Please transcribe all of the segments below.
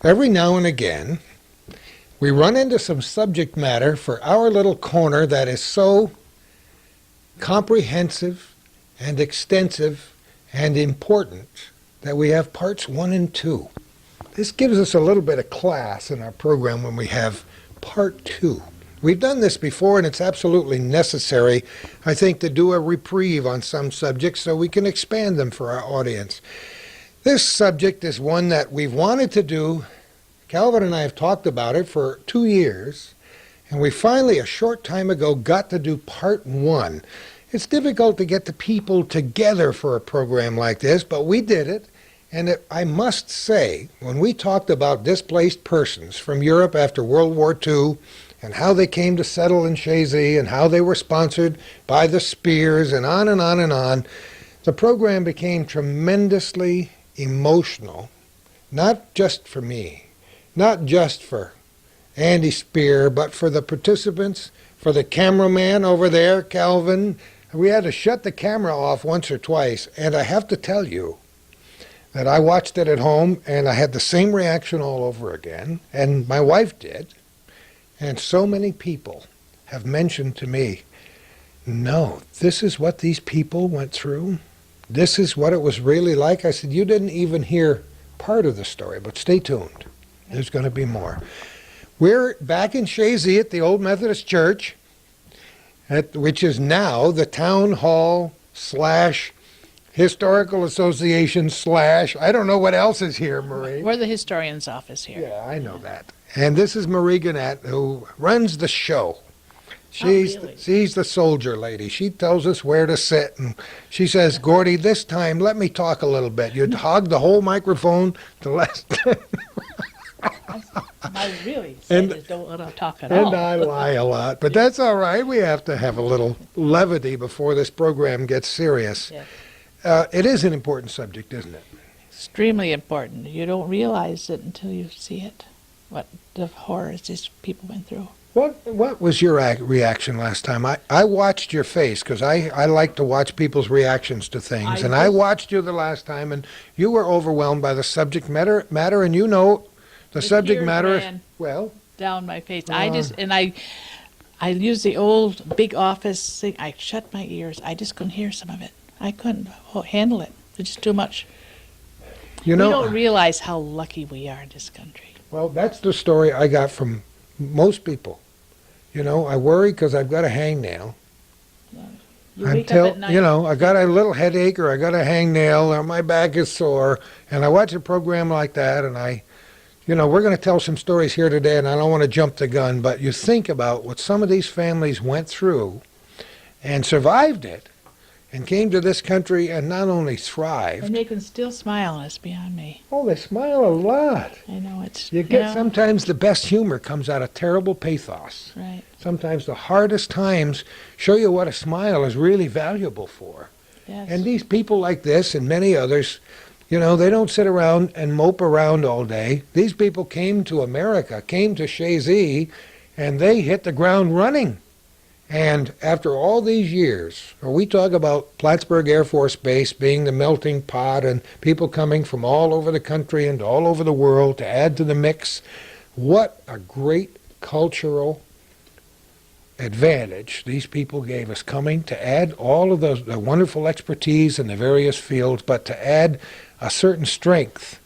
Every now and again, we run into some subject matter for our little corner that is so comprehensive and extensive and important that we have parts 1 and 2. This gives us a little bit of class in our program when we have part 2. We've done this before, and it's absolutely necessary, I think, to do a reprieve on some subjects so we can expand them for our audience. This subject is one that we've wanted to do. Calvin and I have talked about it for 2 years, and we finally, a short time ago, got to do part 1. It's difficult to get the people together for a program like this, but we did it. And I must say, when we talked about displaced persons from Europe after World War II, and how they came to settle in Chazy, and how they were sponsored by the Spears, and on and on and on, the program became tremendously emotional, not just for me, not just for Andy Spear, but for the participants, for the cameraman over there, Calvin. We had to shut the camera off once or twice, and I have to tell you that I watched it at home, and I had the same reaction all over again, and my wife did. And so many people have mentioned to me, no, this is what these people went through. This is what it was really like. I said, you didn't even hear part of the story, but stay tuned. There's going to be more. We're back in Chazy at the Old Methodist Church, which is now the Town Hall / Historical Association / I don't know what else is here, Marie. We're the historian's office here. Yeah, I know that. And this is Marie Gannett, who runs the show. She's the soldier lady. She tells us where to sit, and she says, Gordy, this time let me talk a little bit. You'd hog the whole microphone the last time. I really said don't let her talk at all. And I lie a lot, but that's all right. We have to have a little levity before this program gets serious. Yes. It is an important subject, isn't it? Extremely important. You don't realize it until you see it, what the horrors these people went through. What was your reaction last time? I watched your face, because I like to watch people's reactions to things. I watched you the last time, and you were overwhelmed by the subject matter, and you know the subject matter. Well, down my face. I used the old big office thing. I shut my ears. I just couldn't hear some of it. I couldn't handle it. It's just too much. You know, we don't realize how lucky we are in this country. Well, that's the story I got from most people. You know, I worry because I've got a hangnail. You wake up at night. You know, I got a little headache, or I got a hangnail, or my back is sore, and I watch a program like that, and you know, we're going to tell some stories here today, and I don't want to jump the gun, but you think about what some of these families went through and survived it, and came to this country and not only thrived. And they can still smile, and it's beyond me. Oh, they smile a lot. I know it's. You get sometimes the best humor comes out of terrible pathos. Right. Sometimes the hardest times show you what a smile is really valuable for. Yes. And these people like this and many others, you know, they don't sit around and mope around all day. These people came to America, came to Chazy, and they hit the ground running. And after all these years, we talk about Plattsburgh Air Force Base being the melting pot and people coming from all over the country and all over the world to add to the mix. What a great cultural advantage these people gave us, coming to add all of the wonderful expertise in the various fields, but to add a certain strength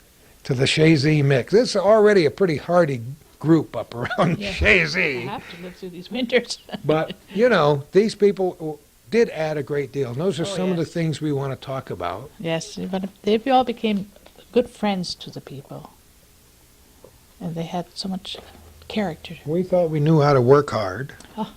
to the Chazy mix. This is already a pretty hardy group up around Chazy. I have to live through these winters. But, you know, these people did add a great deal. And those are some of the things we want to talk about. Yes, but they all became good friends to the people. And they had so much character. We thought we knew how to work hard. Oh.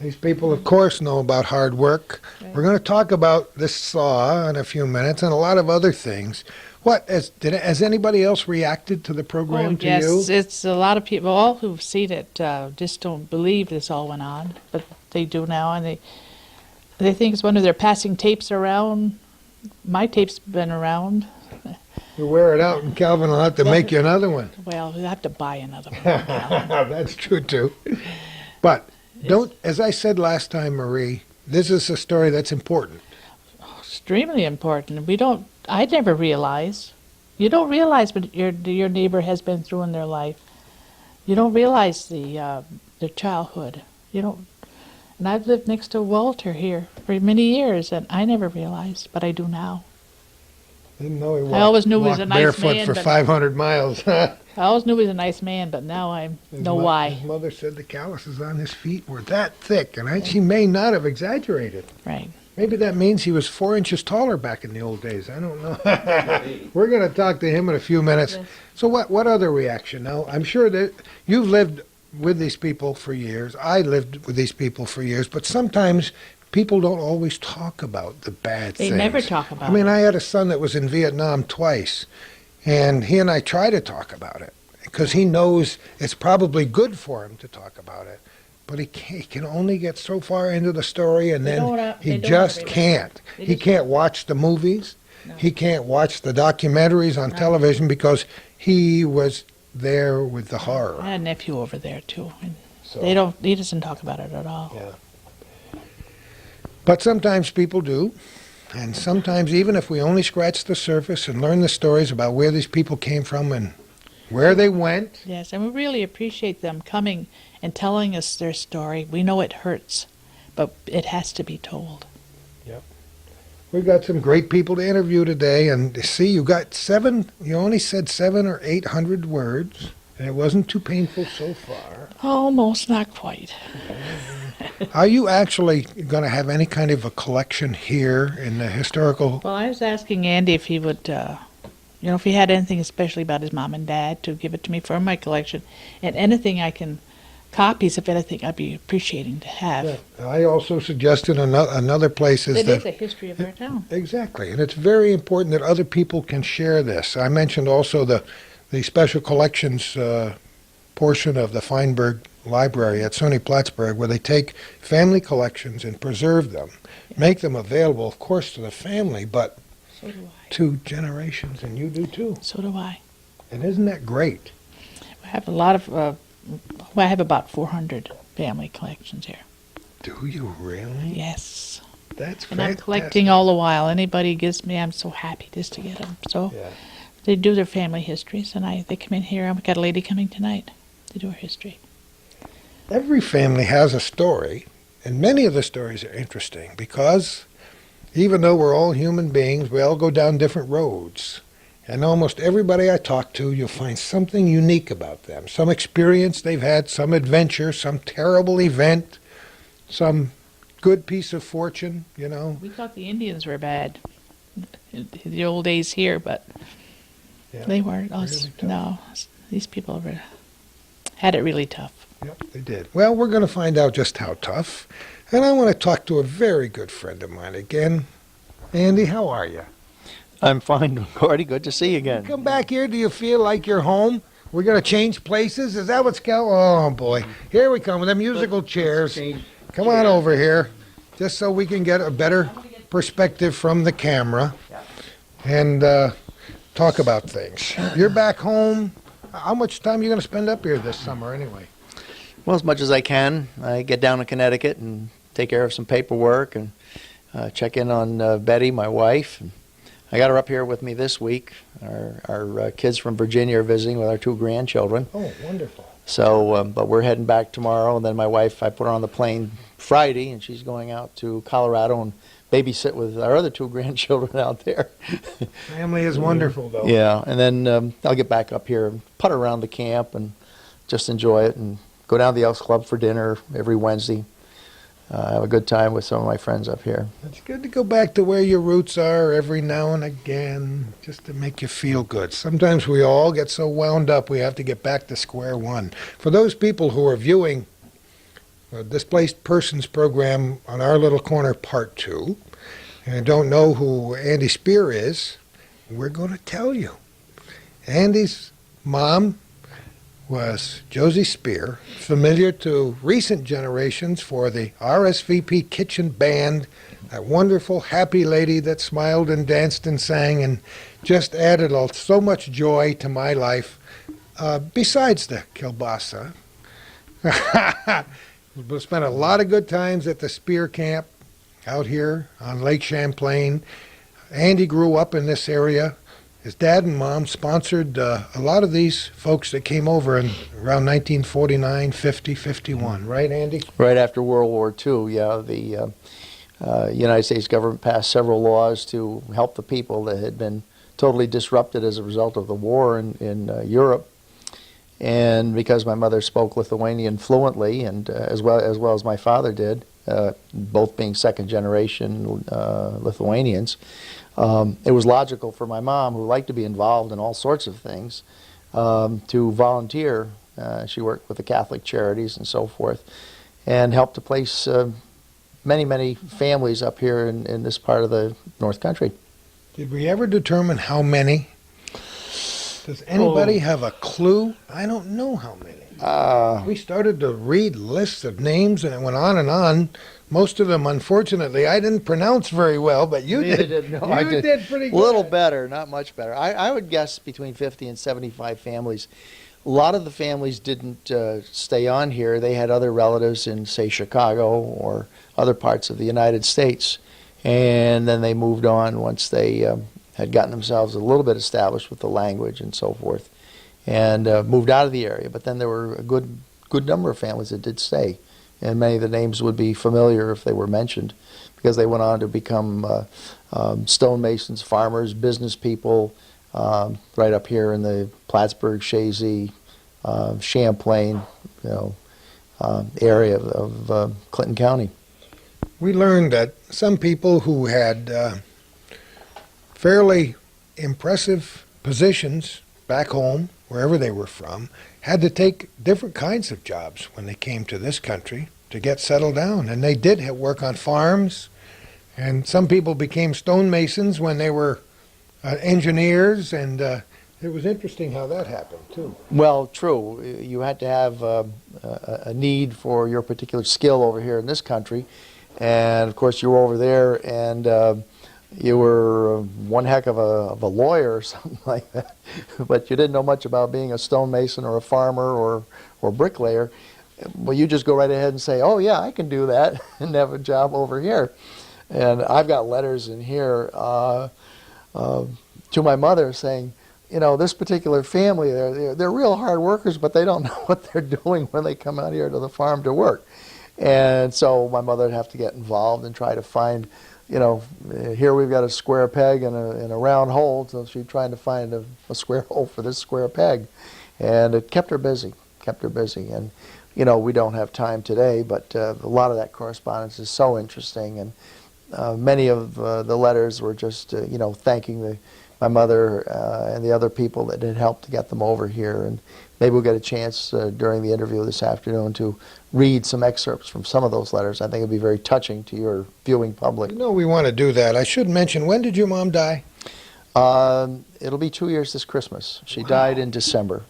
These people, of course, know about hard work. Right. We're going to talk about this saw in a few minutes and a lot of other things. Has anybody else reacted to the program to you? Yes, it's a lot of people. All who've seen it just don't believe this all went on, but they do now, and they think it's one of their passing tapes around. My tape's been around. You wear it out, and Calvin will have to make you another one. Well, we'll have to buy another one. That's true, too. But as I said last time, Marie, this is a story that's important. Extremely important. I never realized You don't realize what your neighbor has been through in their life. You don't realize their childhood. You don't. And I've lived next to Walter here for many years, and I never realized, but I do now. Didn't know he walked, I always knew he was a walked nice barefoot man, for but 500 miles. I always knew he was a nice man, but now I know why. His mother said the calluses on his feet were that thick, and she may not have exaggerated. Right. Maybe that means he was 4 inches taller back in the old days. I don't know. We're going to talk to him in a few minutes. Yes. So what other reaction? Now, I'm sure that you've lived with these people for years. I lived with these people for years, but sometimes people don't always talk about the bad They things. never talk about I mean, it. I had a son that was in Vietnam twice, and he and I try to talk about it because he knows it's probably good for him to talk about it. But he can only get so far into the story, and They don't then wanna- he they don't just wanna read it. can't. They He just- can't watch the movies. No. He can't watch the documentaries on No. television because he was there with the I horror. had a nephew over there too, and So, he doesn't talk about it at all. Yeah. But sometimes people do, and sometimes even if we only scratch the surface and learn the stories about where these people came from and where they went, Yes, and we really appreciate them coming and telling us their story. We know it hurts, but it has to be told. we've got some great people to interview today. And see, you only said 700 or 800 words, and it wasn't too painful so far. Almost, not quite. Are you actually going to have any kind of a collection here in the historical? Well, I was asking Andy if he would, if he had anything especially about his mom and dad to give it to me for my collection, and anything copies of anything I'd be appreciating to have. Yeah. I also suggested another place is It that is a history of our town. exactly, and it's very important that other people can share this. I mentioned also the special collections portion of the Feinberg Library at SUNY Plattsburgh, where they take family collections and preserve them, make them available, of course, to the family, but So do I. to generations, and you do too. So do I. And isn't that great? I have a lot of, I have about 400 family collections here. Do you really? Yes. That's And I'm fantastic. collecting all the while. Anybody gives me, I'm so happy just to get them. So Yeah. they do their family histories, and they come in here. I've got a lady coming tonight to do her history. Every family has a story, and many of the stories are interesting because even though we're all human beings, we all go down different roads. And almost everybody I talk to, you'll find something unique about them. Some experience they've had, some adventure, some terrible event, some good piece of fortune, We thought the Indians were bad in the old days here, but Yeah, they weren't. really tough. No, these people had it really tough. Yep, they did. Well, we're going to find out just how tough. And I want to talk to a very good friend of mine again. Andy, how are you? I'm fine, Gordy. Good to see you again. Come back here. Do you feel like you're home? We're going to change places? Is that what's going on? Oh, boy. Here we come with the musical chairs. Come on over here, just so we can get a better perspective from the camera and talk about things. You're back home. How much time are you going to spend up here this summer anyway? Well, as much as I can. I get down to Connecticut and take care of some paperwork and check in on Betty, my wife. And I got her up here with me this week. Our kids from Virginia are visiting with our 2 grandchildren. Oh, wonderful. So, but we're heading back tomorrow. And then my wife, I put her on the plane Friday, and she's going out to Colorado and babysit with our other 2 grandchildren out there. Family is wonderful, though. Yeah, and then I'll get back up here and putt around the camp and just enjoy it and go down to the Elks Club for dinner every Wednesday. Have a good time with some of my friends up here. It's good to go back to where your roots are every now and again, just to make you feel good. Sometimes we all get so wound up we have to get back to square one. For those people who are viewing Displaced Persons program on Our Little Corner Part 2, and don't know who Andy Spear is, we're going to tell you. Andy's mom was Josie Spear, familiar to recent generations for the RSVP Kitchen Band, that wonderful, happy lady that smiled and danced and sang and just added so much joy to my life, besides the kielbasa. We spent a lot of good times at the Spear Camp out here on Lake Champlain. Andy grew up in this area, his dad and mom sponsored a lot of these folks that came over in around 1949, 50, 51, right, Andy? Right after World War II, yeah, the United States government passed several laws to help the people that had been totally disrupted as a result of the war in Europe. And because my mother spoke Lithuanian fluently, and as well as my father did, both being second generation Lithuanians, it was logical for my mom, who liked to be involved in all sorts of things, to volunteer. She worked with the Catholic charities and so forth, and helped to place many families up here in this part of the North Country. Did we ever determine how many? Does anybody have a clue? I don't know how many. We started to read lists of names, and it went on and on. Most of them, unfortunately, I didn't pronounce very well, but you did. No, you I did pretty good. A little better, not much better. I would guess between 50 and 75 families. A lot of the families didn't stay on here. They had other relatives in, say, Chicago or other parts of the United States, and then they moved on once they had gotten themselves a little bit established with the language and so forth, and moved out of the area. But then there were a good number of families that did stay, and many of the names would be familiar if they were mentioned, because they went on to become stonemasons, farmers, business people, right up here in the Plattsburgh, Chazy, Champlain, area of Clinton County. We learned that some people who had fairly impressive positions back home, wherever they were from, had to take different kinds of jobs when they came to this country to get settled down. And they did work on farms, and some people became stonemasons when they were engineers, and it was interesting how that happened, too. Well, true. You had to have a need for your particular skill over here in this country. And, of course, you were over there, and you were one heck of a lawyer or something like that. But you didn't know much about being a stonemason or a farmer or bricklayer. Well, you just go right ahead and say, oh, yeah, I can do that, and have a job over here. And I've got letters in here to my mother saying, this particular family, they're real hard workers, but they don't know what they're doing when they come out here to the farm to work. And so my mother would have to get involved and try to find, here we've got a square peg and a round hole, so she's trying to find a square hole for this square peg. And it kept her busy. And, we don't have time today, but a lot of that correspondence is so interesting. And many of the letters were just, thanking my mother and the other people that had helped to get them over here. And maybe we'll get a chance during the interview this afternoon to read some excerpts from some of those letters. I think it'll be very touching to your viewing public. We want to do that. I should mention, when did your mom die? It'll be 2 years this Christmas. She died in December.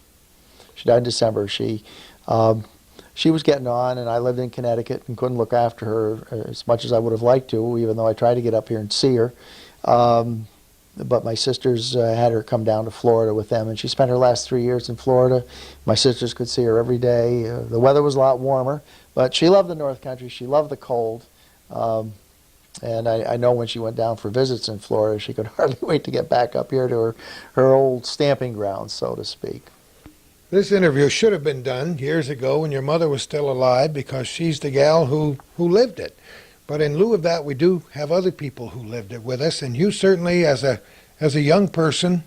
She was getting on, and I lived in Connecticut and couldn't look after her as much as I would have liked to, even though I tried to get up here and see her. But my sisters had her come down to Florida with them, and she spent her last 3 years in Florida. My sisters could see her every day. The weather was a lot warmer, but she loved the North Country. She loved the cold. And I know when she went down for visits in Florida, she could hardly wait to get back up here to her old stamping grounds, so to speak. This interview should have been done years ago when your mother was still alive, because she's the gal who lived it. But in lieu of that, we do have other people who lived it with us, and you certainly, as a young person,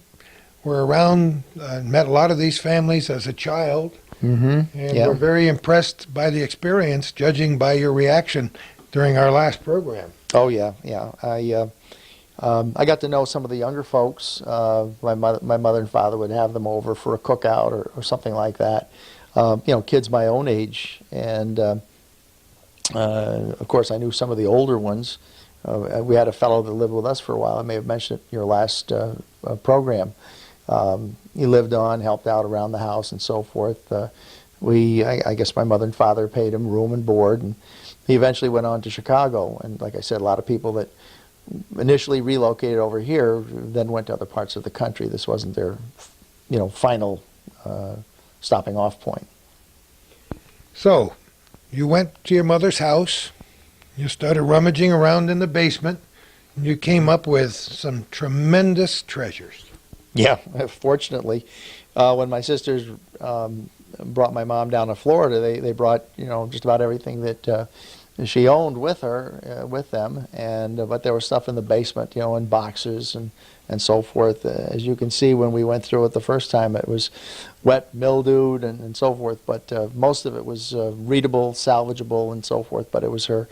were around and met a lot of these families as a child, and we're very impressed by the experience, judging by your reaction during our last program. Oh yeah. I got to know some of the younger folks. My mother and father would have them over for a cookout or something like that. Kids my own age, and of course I knew some of the older ones. We had a fellow that lived with us for a while. I may have mentioned it in your last program. He lived on, helped out around the house and so forth. I guess my mother and father paid him room and board, and he eventually went on to Chicago. And like I said, a lot of people that initially relocated over here then went to other parts of the country. This wasn't their, final stopping off point. So, you went to your mother's house, you started rummaging around in the basement, and you came up with some tremendous treasures. Yeah, fortunately, when my sisters brought my mom down to Florida, they brought just about everything that she owned with her, with them, and but there was stuff in the basement, in boxes and so forth. As you can see, when we went through it the first time, it was wet, mildewed, and so forth. But most of it was readable, salvageable, and so forth. But it was her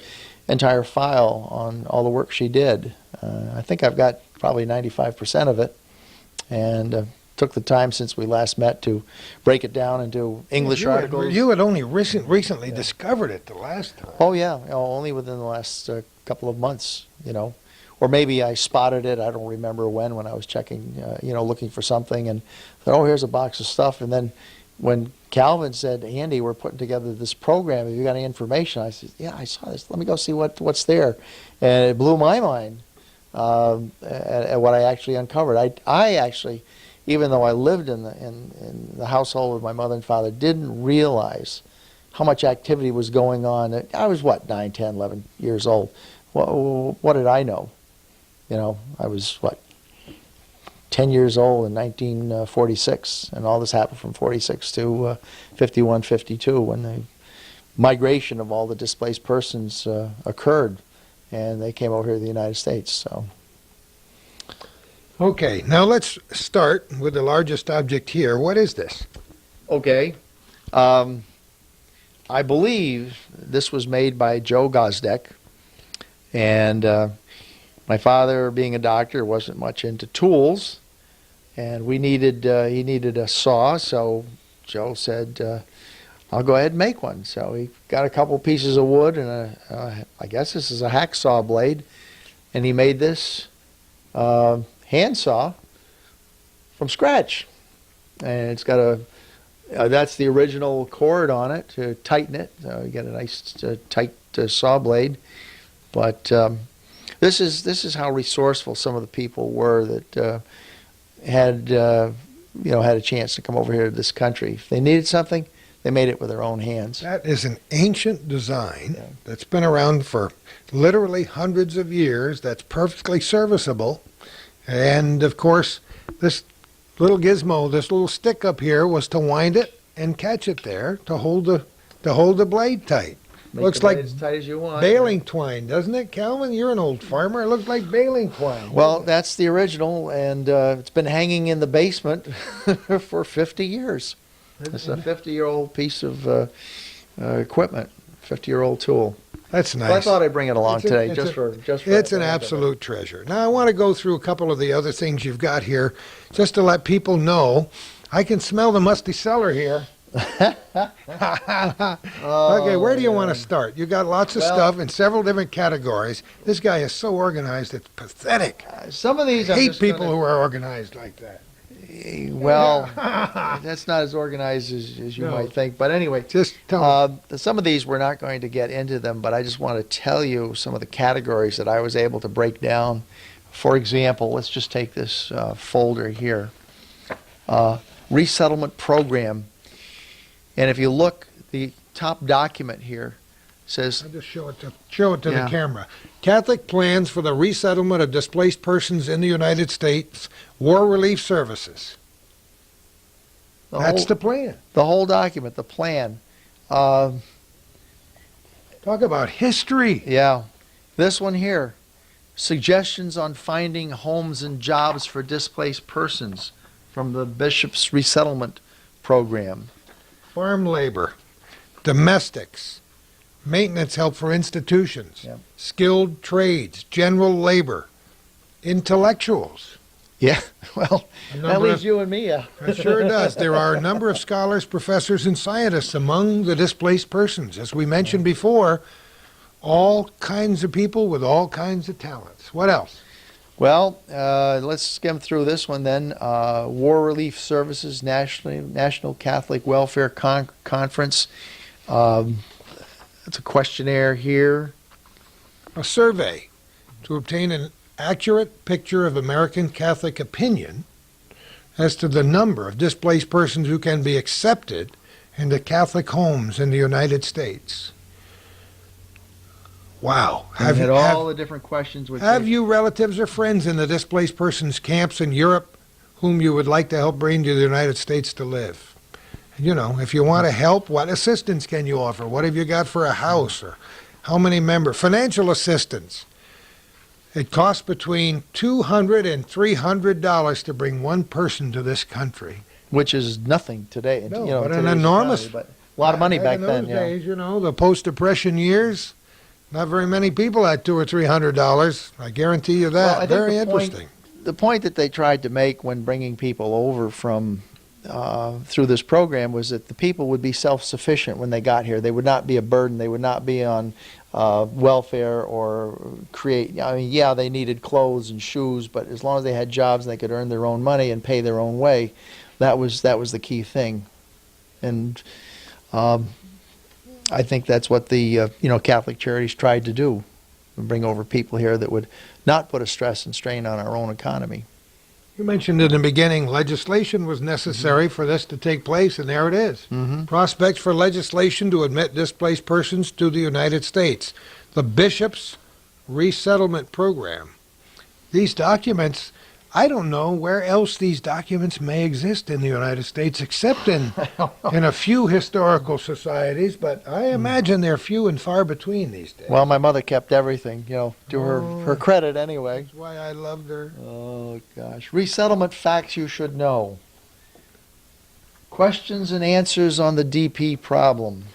entire file on all the work she did. I think I've got probably 95% of it, and took the time since we last met to break it down into English articles. You had only recently discovered it the last time. Oh yeah, only within the last couple of months, or maybe I spotted it. I don't remember when I was checking, looking for something, and thought, oh, here's a box of stuff. And then when Calvin said, Andy, we're putting together this program, have you got any information? I said, yeah, I saw this. Let me go see what's there. And it blew my mind at what I actually uncovered. I actually, even though I lived in the household of my mother and father, didn't realize how much activity was going on. I was, 9, 10, 11 years old. What did I know? I was, 10 years old in 1946, and all this happened from 46 to 51, 52, when the migration of all the displaced persons occurred, and they came over here to the United States. So. Okay, now let's start with the largest object here. What is this? Okay. I believe this was made by Joe Gosdek, and my father, being a doctor, wasn't much into tools, and he needed a saw, so Joe said, I'll go ahead and make one. So he got a couple pieces of wood and I guess this is a hacksaw blade, and he made this handsaw from scratch, and it's got that's the original cord on it to tighten it. So you get a nice tight saw blade. But this is how resourceful some of the people were that had a chance to come over here to this country. If they needed something, they made it with their own hands. That is an ancient design that's been around for literally hundreds of years. That's perfectly serviceable. And of course, this little gizmo, this little stick up here, was to wind it and catch it there to hold the blade tight. Looks like as tight as you want. baling twine, doesn't it, Calvin? You're an old farmer. It looks like baling twine. Well, that's the original, and it's been hanging in the basement for 50 years. It's a 50-year-old piece of equipment, 50-year-old tool. That's nice. So I thought I'd bring it along today, it's just for. It's an absolute treasure. Now I want to go through a couple of the other things you've got here, just to let people know. I can smell the musty cellar here. Okay, where do you want to start? You got lots of stuff in several different categories. This guy is so organized, it's pathetic. Some of these I hate people who are organized like that. Well, that's not as organized as you might think. But anyway, Just tell me. some of these we're not going to get into them, but I just want to tell you some of the categories that I was able to break down. For example, let's just take this folder here. Resettlement program. And if you look, the top document here says... I'll just show it to the camera. Catholic plans for the resettlement of displaced persons in the United States, War Relief Services. That's the plan. The whole document, the plan. Talk about history. Yeah. This one here, suggestions on finding homes and jobs for displaced persons from the Bishop's Resettlement Program. Farm labor, domestics, maintenance help for institutions, skilled trades, general labor, intellectuals. Yeah, well, that leaves you and me. It sure does. There are a number of scholars, professors, and scientists among the displaced persons. As we mentioned before, all kinds of people with all kinds of talents. What else? Well, let's skim through this one then. War Relief Services, National Catholic Welfare Conference. It's a questionnaire here. A survey to obtain an accurate picture of American Catholic opinion as to the number of displaced persons who can be accepted into Catholic homes in the United States. Wow. All the different questions. Have you relatives or friends in the displaced persons camps in Europe whom you would like to help bring to the United States to live. You know, if you want to help, what assistance can you offer? What have you got for a house? Or how many members? Financial assistance. It costs between $200 and $300 to bring one person to this country. Which is nothing today. No, you know, but in an today's enormous... economy, but a lot of money back in those then. days, you know, the post-Depression years, not very many people had $200 or $300. I guarantee you that. Well, I think Very the point- interesting. The point that they tried to make when bringing people over from through this program was that the people would be self-sufficient when they got here. They would not be a burden. They would not be on welfare or create. I mean, yeah, they needed clothes and shoes, but as long as they had jobs and they could earn their own money and pay their own way, that was the key thing. And I think that's what the Catholic Charities tried to do, bring over people here that would not put a stress and strain on our own economy. You mentioned in the beginning legislation was necessary for this to take place, and there it is. Mm-hmm. Prospects for legislation to admit displaced persons to the United States. The Bishop's Resettlement Program. These documents, I don't know where else these documents may exist in the United States except in a few historical societies, but I imagine they're few and far between these days. Well, my mother kept everything, to her credit anyway. That's why I loved her. Oh, gosh. Resettlement facts you should know. Questions and answers on the DP problem.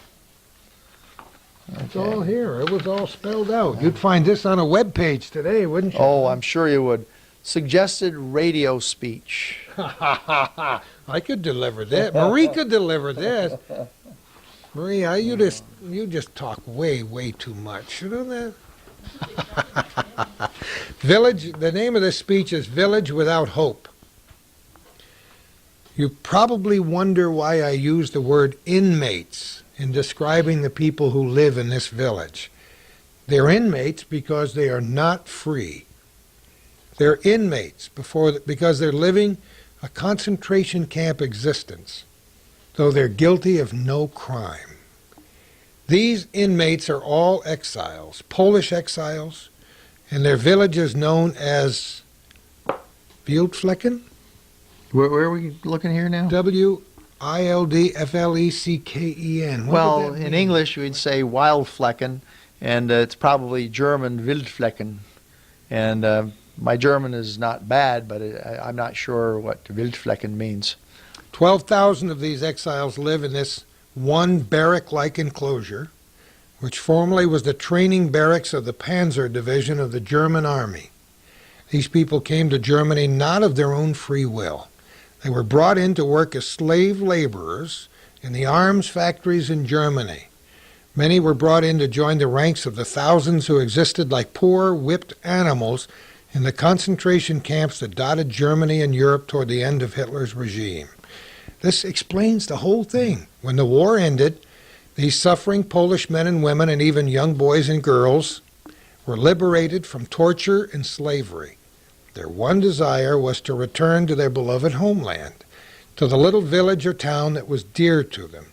It's all here. It was all spelled out. You'd find this on a web page today, wouldn't you? Oh, I'm sure you would. Suggested radio speech. I could deliver that. Marie could deliver this. Marie, you just talk way too much. You know that? Village. The name of this speech is Village Without Hope. You probably wonder why I use the word inmates in describing the people who live in this village. They're inmates because they are not free. They're inmates because they're living a concentration camp existence, though they're guilty of no crime. These inmates are all exiles, Polish exiles, and their village is known as Wildflecken, Where are we looking here now? Wildflecken. Well, in English we'd say Wildflecken, and it's probably German Wildflecken. And my German is not bad, but I'm not sure what Wildflecken means. 12,000 of these exiles live in this one barrack-like enclosure, which formerly was the training barracks of the Panzer Division of the German Army. These people came to Germany not of their own free will. They were brought in to work as slave laborers in the arms factories in Germany. Many were brought in to join the ranks of the thousands who existed like poor, whipped animals in the concentration camps that dotted Germany and Europe toward the end of Hitler's regime. This explains the whole thing. When the war ended, these suffering Polish men and women and even young boys and girls were liberated from torture and slavery. Their one desire was to return to their beloved homeland, to the little village or town that was dear to them.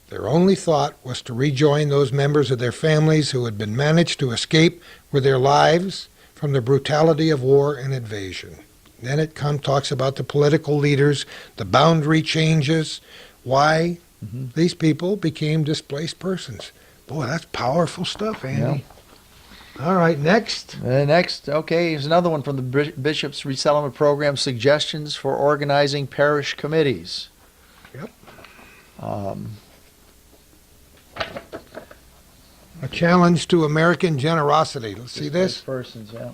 Their only thought was to rejoin those members of their families who had been managed to escape with their lives from the brutality of war and invasion. Then it talks about the political leaders, the boundary changes, why these people became displaced persons. Boy, that's powerful stuff, Andy. Yeah. All right, next. Okay, here's another one from the Bishop's Resettlement Program, suggestions for organizing parish committees. Yep. A challenge to American generosity. Let's see this. Persons, yeah.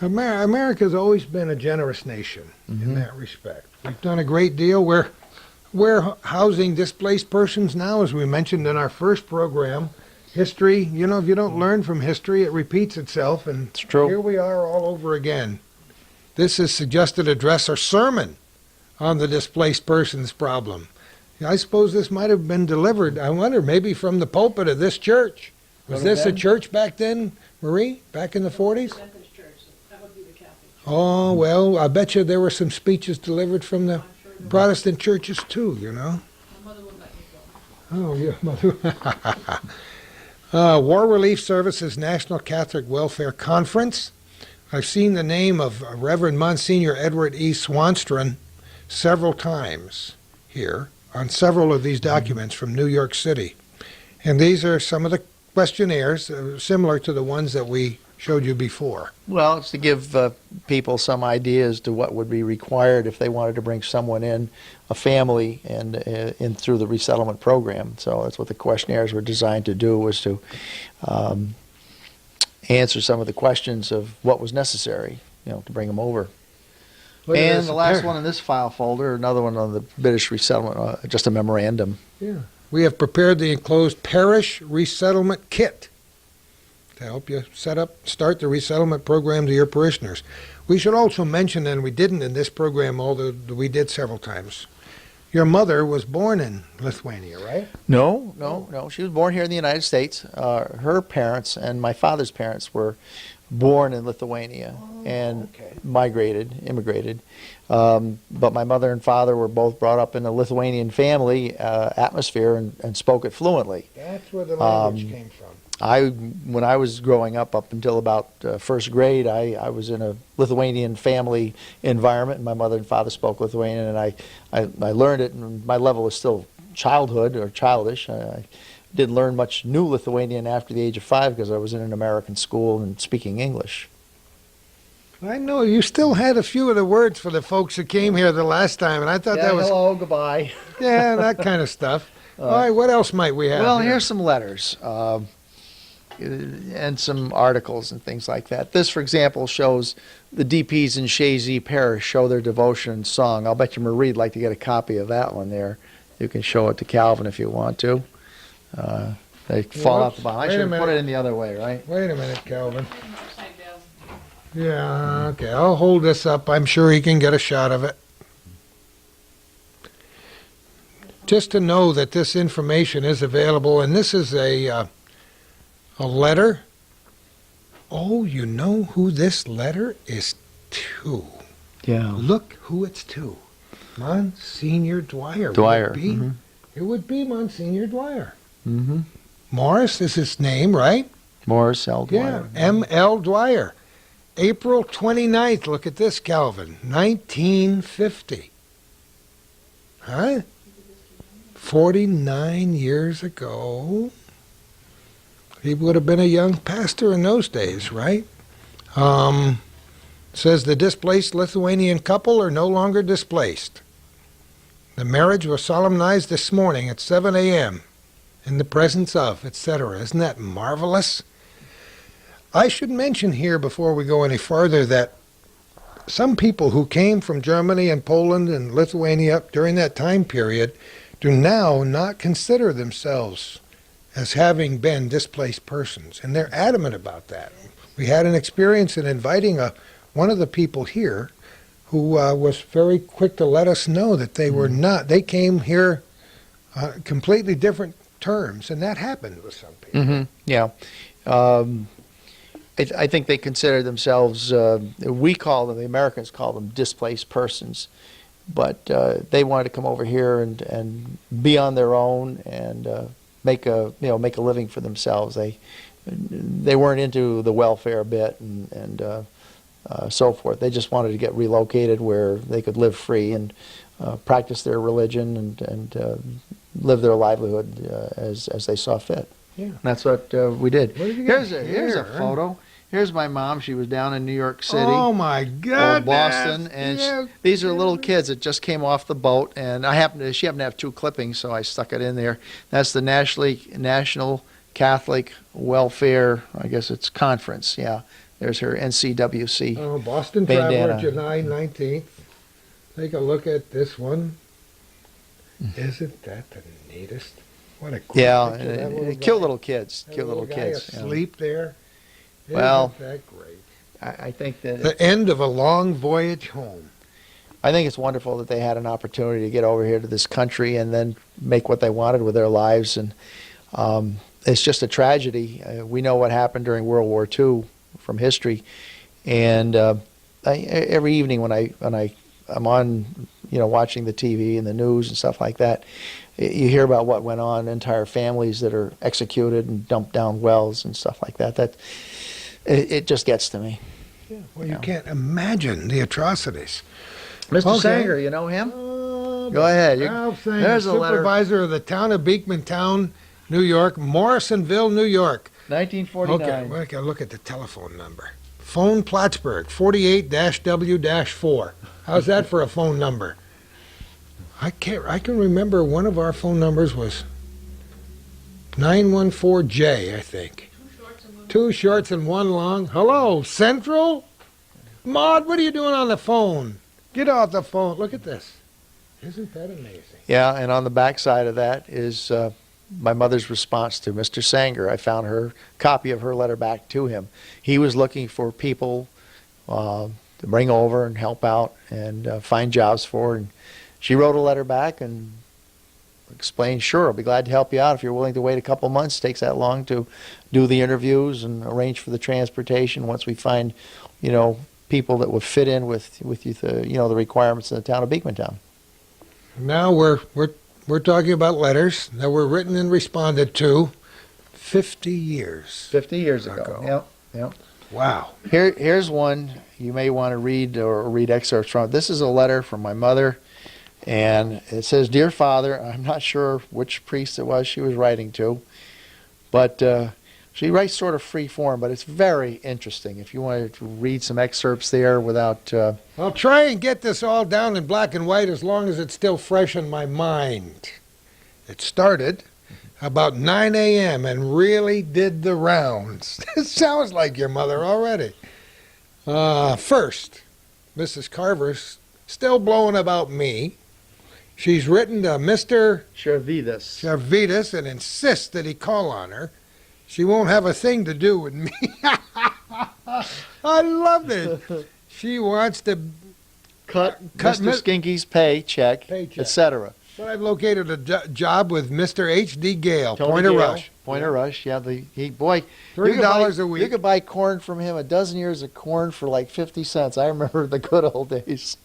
America's always been a generous nation in that respect. We've done a great deal. We're housing displaced persons now, as we mentioned in our first program. History, if you don't learn from history, it repeats itself, and it's true. Here we are all over again. This is suggested address or sermon on the displaced persons problem. I suppose this might have been delivered, I wonder, maybe from the pulpit of this church. Was this a church back then, Marie, back in the 40s? Oh, well, I bet you there were some speeches delivered from the Protestant churches too, My mother would let me go. Oh, your mother. War Relief Services National Catholic Welfare Conference. I've seen the name of Reverend Monsignor Edward E. Swanstrom several times here on several of these documents from New York City. And these are some of the questionnaires similar to the ones that we showed you before. Well, it's to give people some idea as to what would be required if they wanted to bring someone in, a family, and in through the resettlement program. So that's what the questionnaires were designed to do, was to answer some of the questions of what was necessary, to bring them over. And the last one in this file folder, another one on the British resettlement, just a memorandum. Yeah. We have prepared the enclosed parish resettlement kit to help you start the resettlement program to your parishioners. We should also mention, and we didn't in this program, although we did several times, your mother was born in Lithuania, right? No. She was born here in the United States. Her parents and my father's parents were born in Lithuania and immigrated. But my mother and father were both brought up in a Lithuanian family atmosphere and spoke it fluently. That's where the language came from. When I was growing up until about first grade, I was in a Lithuanian family environment, and my mother and father spoke Lithuanian, and I learned it, and my level is still childhood or childish. I didn't learn much new Lithuanian after the age of 5 because I was in an American school and speaking English. I know you still had a few of the words for the folks who came here the last time, and I thought that was hello, goodbye. yeah, that kind of stuff. All right, what else might we have? Well, here? here's some letters. And some articles and things like that. This, for example, shows the DPs in Shazy Parish show their devotion and song. I'll bet you Marie'd like to get a copy of that one there. You can show it to Calvin if you want to. They fall out the bottom. I should have put it in the other way, right? Wait a minute, Calvin. Yeah, okay, I'll hold this up. I'm sure he can get a shot of it. Just to know that this information is available, and this is a letter. Oh, you know who this letter is to. Yeah. Look who it's to. Monsignor Dwyer. Dwyer. It would be Monsignor Dwyer. Mm-hmm. Morris is his name, right? Morris L. Dwyer. Yeah, M.L. Dwyer. April 29th, look at this, Calvin, 1950. Huh? 49 years ago. He would have been a young pastor in those days, right? Says the displaced Lithuanian couple are no longer displaced. The marriage was solemnized this morning at 7 a.m. in the presence of, etc. Isn't that marvelous? I should mention here before we go any further that some people who came from Germany and Poland and Lithuania during that time period do now not consider themselves as having been displaced persons, and they're adamant about that. We had an experience in inviting one of the people here who was very quick to let us know that they were not, they came here completely different terms, and that happened with some people. Mm-hmm. Yeah. I think they consider themselves, the Americans call them displaced persons, but they wanted to come over here and be on their own and make a living for themselves. They weren't into the welfare bit and so forth. They just wanted to get relocated where they could live free and practice their religion and live their livelihood as they saw fit. Yeah. That's what we did. What did you get Here's a here? Here's Here's my mom. She was down in New York City. Oh my God! Boston, and these are little kids that just came off the boat, and she happened to have 2 clippings, so I stuck it in there. That's the National Catholic Welfare, I guess it's conference. Yeah, there's her NCWC. Oh, Boston bandana. Traveler, July 19th. Take a look at this one. Isn't that the neatest? What a cool picture. That cute guy. little kids. That Cute little guy kids. asleep there. Well, Isn't that great? I think that The end of a long voyage home. I think it's wonderful that they had an opportunity to get over here to this country and then make what they wanted with their lives. And it's just a tragedy. We know what happened during World War II from history. And every evening when I'm on, watching the TV and the news and stuff like that, you hear about what went on, entire families that are executed and dumped down wells and stuff like that. It just gets to me. Well, you can't imagine the atrocities. Mr. Okay. Sanger, you know him? Go ahead. Ralph Sanger, There's a letter. supervisor of the town of Beekmantown, New York, Morrisonville, New York. 1949. Okay, well, I gotta look at the telephone number. Phone Plattsburgh, 48-W-4. How's that for a phone number? I can remember one of our phone numbers was 914J, I think. Two shorts and one long. Hello, Central? Maud, what are you doing on the phone? Get off the phone. Look at this. Isn't that amazing? Yeah, and on the back side of that is my mother's response to Mr. Sanger. I found her copy of her letter back to him. He was looking for people to bring over and help out and find jobs for. And she wrote a letter back and explained, sure, I'll be glad to help you out if you're willing to wait a couple months. It takes that long to do the interviews and arrange for the transportation once we find, people that would fit in with you, the requirements in the town of Beekmantown. Now we're talking about letters that were written and responded to 50 years. 50 years ago. Yep. Wow. Here's one you may want to read or read excerpts from. This is a letter from my mother, and it says, "Dear Father," I'm not sure which priest it was she was writing to, but she writes sort of free form, but it's very interesting. If you wanted to read some excerpts there without... I'll try and get this all down in black and white as long as it's still fresh in my mind. It started about 9 a.m. and really did the rounds. It sounds like your mother already. First, Mrs. Carver's still blowing about me. She's written to Mr. Charvitas and insists that he call on her. She won't have a thing to do with me. I love it. She wants to cut Mr. Skinky's paycheck, Paycheck. etc. But I've located a job with Mr. H.D. Gale, Tony Point of Gale, Rush. Point of Rush, yeah. Boy, $30 a week. You could buy corn from him, a dozen years of corn for like 50 cents. I remember the good old days.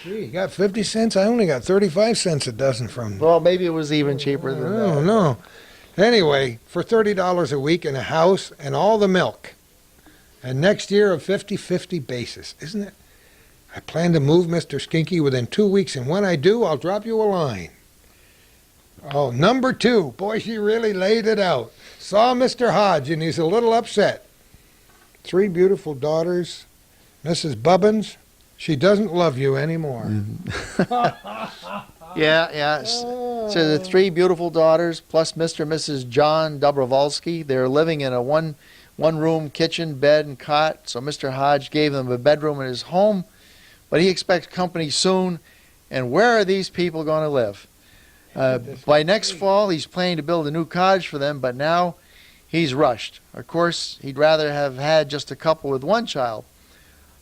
Gee, you got 50 cents? I only got 35 cents a dozen from Well, maybe it was even cheaper than Oh, that. no. Anyway, for $30 a week and a house and all the milk. And next year a 50-50 basis, isn't it? I plan to move Mr. Skinky within 2 weeks, and when I do, I'll drop you a line. Oh, number 2. Boy, she really laid it out. Saw Mr. Hodge, and he's a little upset. 3 beautiful daughters. Mrs. Bubbins, she doesn't love you anymore. Yeah. So the 3 beautiful daughters plus Mr. and Mrs. John Dobrovolsky. They're living in a one-room kitchen, bed, and cot. So Mr. Hodge gave them a bedroom in his home, but he expects company soon. And where are these people going to live? By next fall, he's planning to build a new cottage for them, but now he's rushed. Of course, he'd rather have had just a couple with 1 child.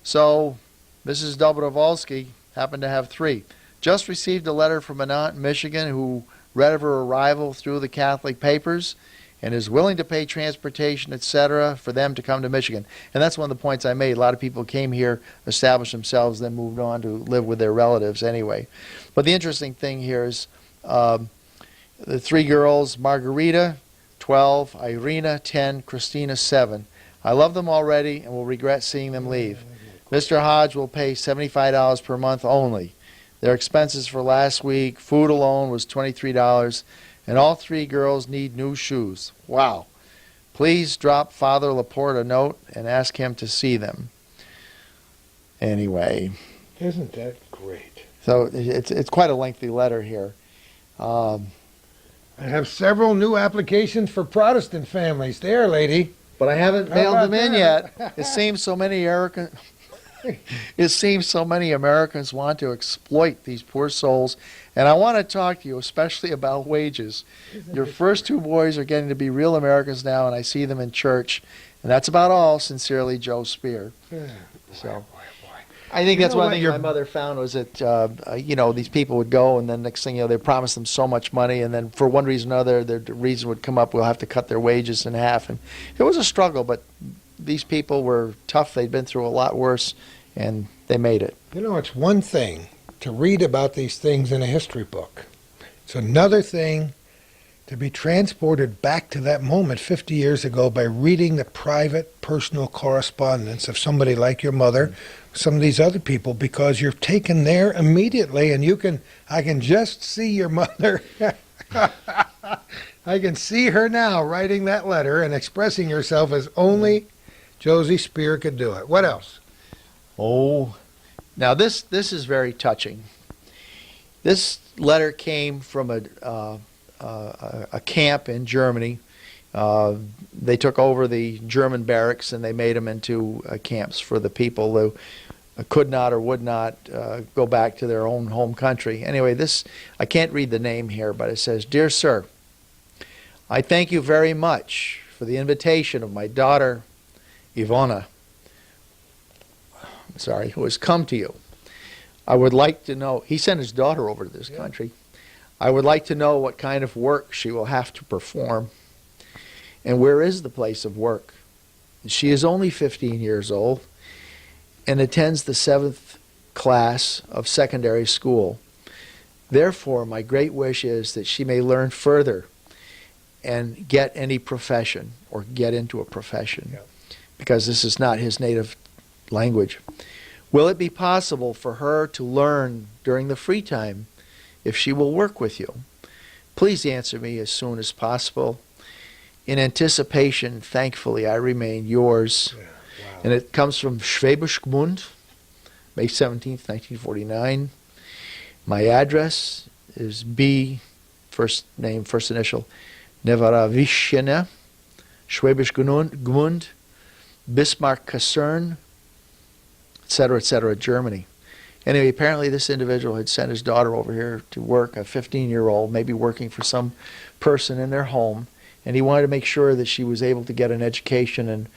So Mrs. Dobrovolsky happened to have 3. Just received a letter from an aunt in Michigan who read of her arrival through the Catholic papers and is willing to pay transportation, etc., for them to come to Michigan. And that's one of the points I made. A lot of people came here, established themselves, then moved on to live with their relatives anyway. But the interesting thing here is the 3 girls, Margarita, 12, Irina, 10, Christina, 7. I love them already and will regret seeing them leave. Mr. Hodge will pay $75 per month only. Their expenses for last week, food alone, was $23, and all 3 girls need new shoes. Wow. Please drop Father Laporte a note and ask him to see them. Anyway. Isn't that great? So it's quite a lengthy letter here. I have several new applications for Protestant families there, lady. But I haven't How mailed about them in that? yet. It seems so many Americans want to exploit these poor souls. And I want to talk to you especially about wages. Your first 2 boys are getting to be real Americans now, and I see them in church. And that's about all. Sincerely, Joe Spear. So I think that's one thing my mother found was that, these people would go, and then next thing you know, they promised them so much money, and then for one reason or another, the reason would come up, we'll have to cut their wages in half. And it was a struggle, but these people were tough. They'd been through a lot worse, and they made it. It's one thing to read about these things in a history book. It's another thing to be transported back to that moment 50 years ago by reading the private, personal correspondence of somebody like your mother, some of these other people, because you're taken there immediately, and I can just see your mother. I can see her now writing that letter and expressing herself as only Josie Spear could do it. What else? Oh, now this is very touching. This letter came from a camp in Germany. They took over the German barracks and they made them into camps for the people who could not or would not go back to their own home country. Anyway, I can't read the name here, but it says, "Dear Sir, I thank you very much for the invitation of my daughter, Ivona, who has come to you. I would like to know," he sent his daughter over to this country, "I would like to know what kind of work she will have to perform. And where is the place of work? She is only 15 years old and attends the 7th class of secondary school. Therefore, my great wish is that she may learn further and get any profession or get into a profession, because this is not his native language. Will it be possible for her to learn during the free time if she will work with you? Please answer me as soon as possible. In anticipation, thankfully, I remain yours." Wow. And it comes from Schwäbisch Gmünd, May 17th, 1949. My address is B, first name, first initial, Nevaravischene, Schwäbisch Gmünd, Bismarck Kaserne, etc., Germany. Anyway, apparently this individual had sent his daughter over here to work, a 15-year-old, maybe working for some person in their home, and he wanted to make sure that she was able to get an education and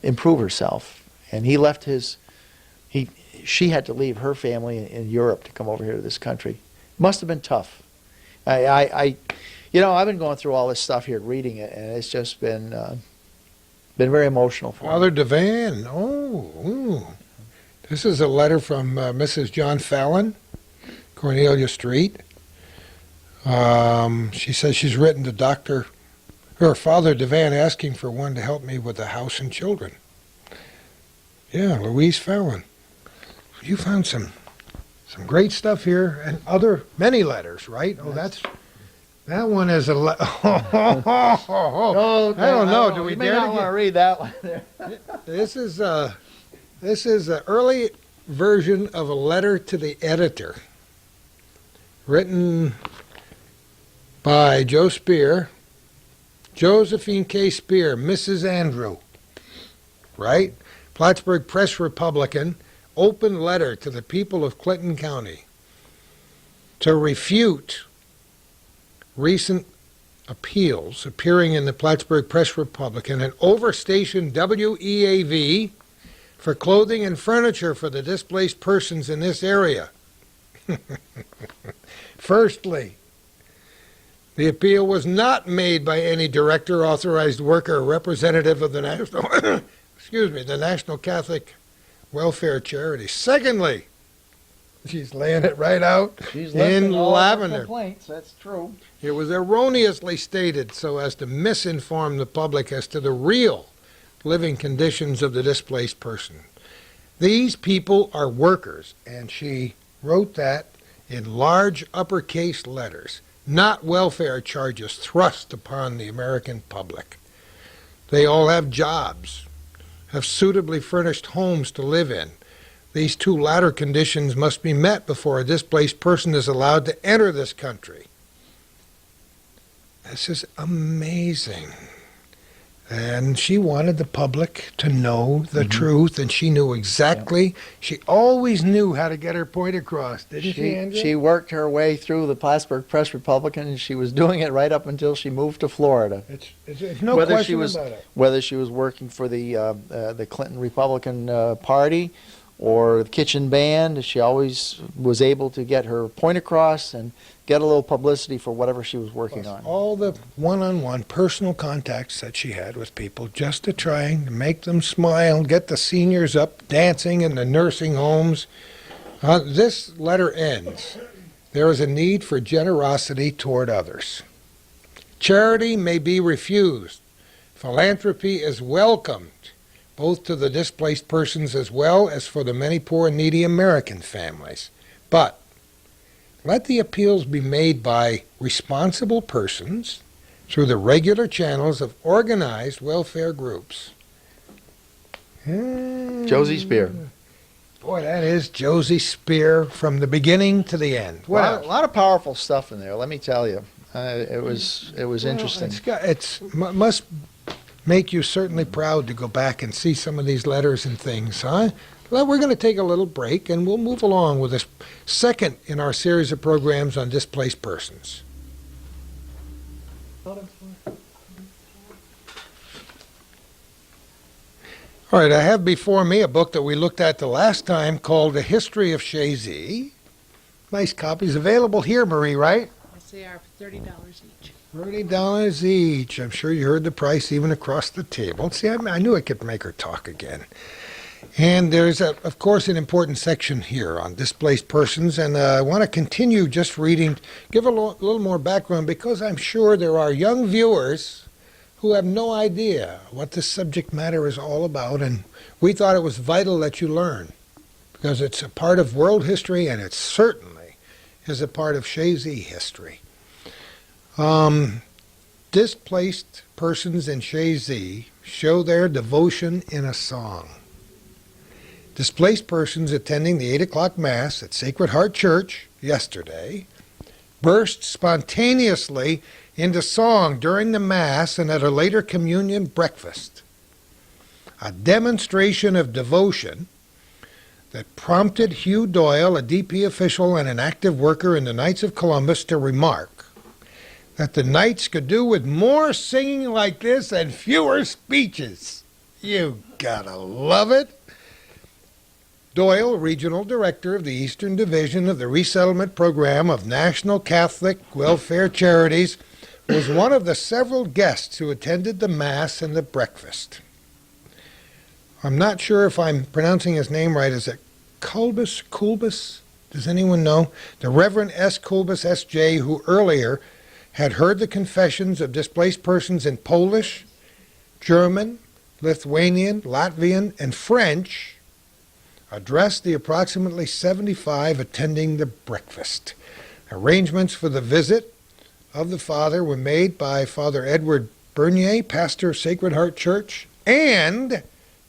improve herself. And he left she had to leave her family in Europe to come over here to this country. Must have been tough. I've been going through all this stuff here, reading it, and it's just been very emotional for Father me. Devan. Oh, ooh. This is a letter from Mrs. John Fallon, Cornelia Street. She says she's written to Father Devan asking for one to help me with the house and children. Yeah, Louise Fallon. You found some great stuff here, and many letters, right? Oh, that one is a I don't know. Do we you may dare not to want to read that one? This is an early version of a letter to the editor, written by Joe Spear, Josephine K. Spear, Mrs. Andrew, right? Plattsburgh Press Republican, open letter to the people of Clinton County to refute recent appeals appearing in the Plattsburgh Press Republican and overstation WEAV for clothing and furniture for the displaced persons in this area. Firstly, the appeal was not made by any director, authorized worker, or representative of the the National Catholic Welfare Charity. Secondly, she's laying it right out She's in lavender. Complaints, that's true. It was erroneously stated so as to misinform the public as to the real living conditions of the displaced person. These people are workers, and she wrote that in large uppercase letters, not welfare charges thrust upon the American public. They all have jobs, have suitably furnished homes to live in. These two latter conditions must be met before a displaced person is allowed to enter this country. This is amazing. And she wanted the public to know the truth, and she knew exactly. She always knew how to get her point across, didn't she, Andrew? She worked her way through the Plattsburgh Press Republican, and she was doing it right up until she moved to Florida. It's no question about it. Whether she was working for the Clinton Republican Party or the kitchen band, she always was able to get her point across and get a little publicity for whatever she was working on. All the one-on-one personal contacts that she had with people just to try to make them smile, get the seniors up dancing in the nursing homes. This letter ends. There is a need for generosity toward others. Charity may be refused. Philanthropy is welcomed, both to the displaced persons as well as for the many poor and needy American families. But let the appeals be made by responsible persons through the regular channels of organized welfare groups. Josie Spear. Boy, that is Josie Spear from the beginning to the end. A lot of powerful stuff in there, let me tell you. It was interesting. Must make you certainly proud to go back and see some of these letters and things, huh? Well, we're going to take a little break, and we'll move along with this second in our series of programs on displaced persons. All right, I have before me a book that we looked at the last time called The History of Shazy. Nice copies available here, Marie, right? Yes, they are for $30 each. $30 each. I'm sure you heard the price even across the table. See, I knew I could make her talk again. And there's, of course, an important section here on displaced persons, and I want to continue just reading, give a little more background, because I'm sure there are young viewers who have no idea what this subject matter is all about, and we thought it was vital that you learn, because it's a part of world history, and it certainly is a part of Shazy history. Displaced persons in Shazy show their devotion in a song. Displaced persons attending the 8 o'clock Mass at Sacred Heart Church yesterday burst spontaneously into song during the Mass and at a later communion breakfast. A demonstration of devotion that prompted Hugh Doyle, a DP official and an active worker in the Knights of Columbus, to remark that the Knights could do with more singing like this and fewer speeches. You gotta love it. Doyle, Regional Director of the Eastern Division of the Resettlement Program of National Catholic Welfare Charities, was one of the several guests who attended the Mass and the breakfast. I'm not sure if I'm pronouncing his name right. Is it Kulbis? Does anyone know? The Reverend S. Kulbis, S.J., who earlier had heard the confessions of displaced persons in Polish, German, Lithuanian, Latvian, and French, addressed the approximately 75 attending the breakfast. Arrangements for the visit of the Father were made by Father Edward Bernier, pastor of Sacred Heart Church, and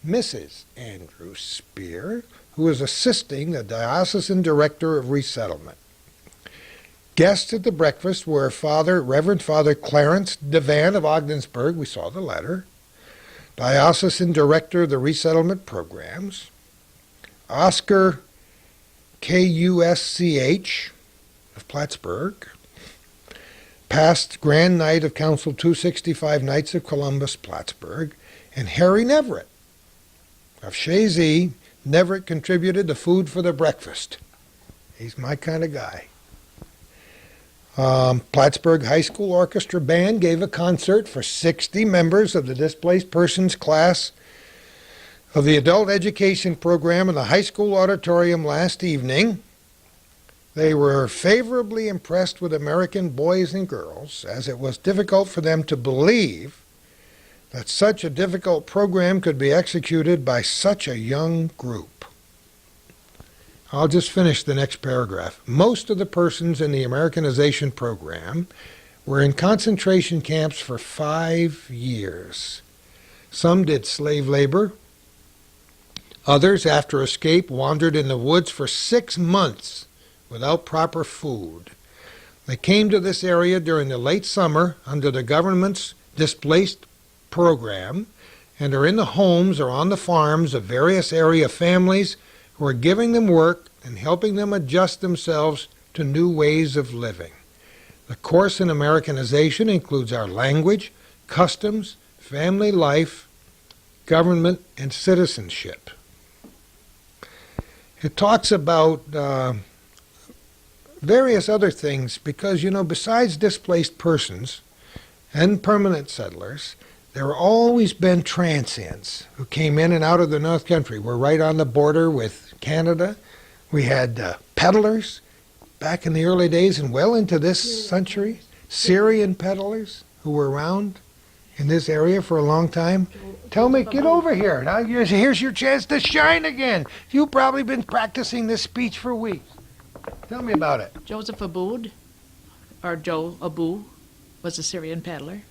Mrs. Andrew Spear, who is assisting the Diocesan Director of Resettlement. Guests at the breakfast were Reverend Father Clarence Devan of Ogdensburg, we saw the letter, Diocesan Director of the Resettlement Programs, Oscar Kusch of Plattsburgh, past Grand Knight of Council 265 Knights of Columbus, Plattsburgh, and Harry Neverett of Shazy. Neverett contributed the food for the breakfast. He's my kind of guy. Plattsburgh High School Orchestra Band gave a concert for 60 members of the displaced persons class of the adult education program in the high school auditorium last evening. They were favorably impressed with American boys and girls, as it was difficult for them to believe that such a difficult program could be executed by such a young group. I'll just finish the next paragraph. Most of the persons in the Americanization program were in concentration camps for 5 years. Some did slave labor. Others, after escape, wandered in the woods for 6 months without proper food. They came to this area during the late summer under the government's displaced program and are in the homes or on the farms of various area families who are giving them work and helping them adjust themselves to new ways of living. The course in Americanization includes our language, customs, family life, government, and citizenship. It talks about various other things because, besides displaced persons and permanent settlers, there have always been transients who came in and out of the North Country. We're right on the border with Canada. We had peddlers back in the early days and well into this century, Syrian peddlers. who were around in this area for a long time? Tell me, get over here. Now here's your chance to shine again. You've probably been practicing this speech for weeks. Tell me about it. Joseph Aboud, or Joe Abu, was a Syrian peddler.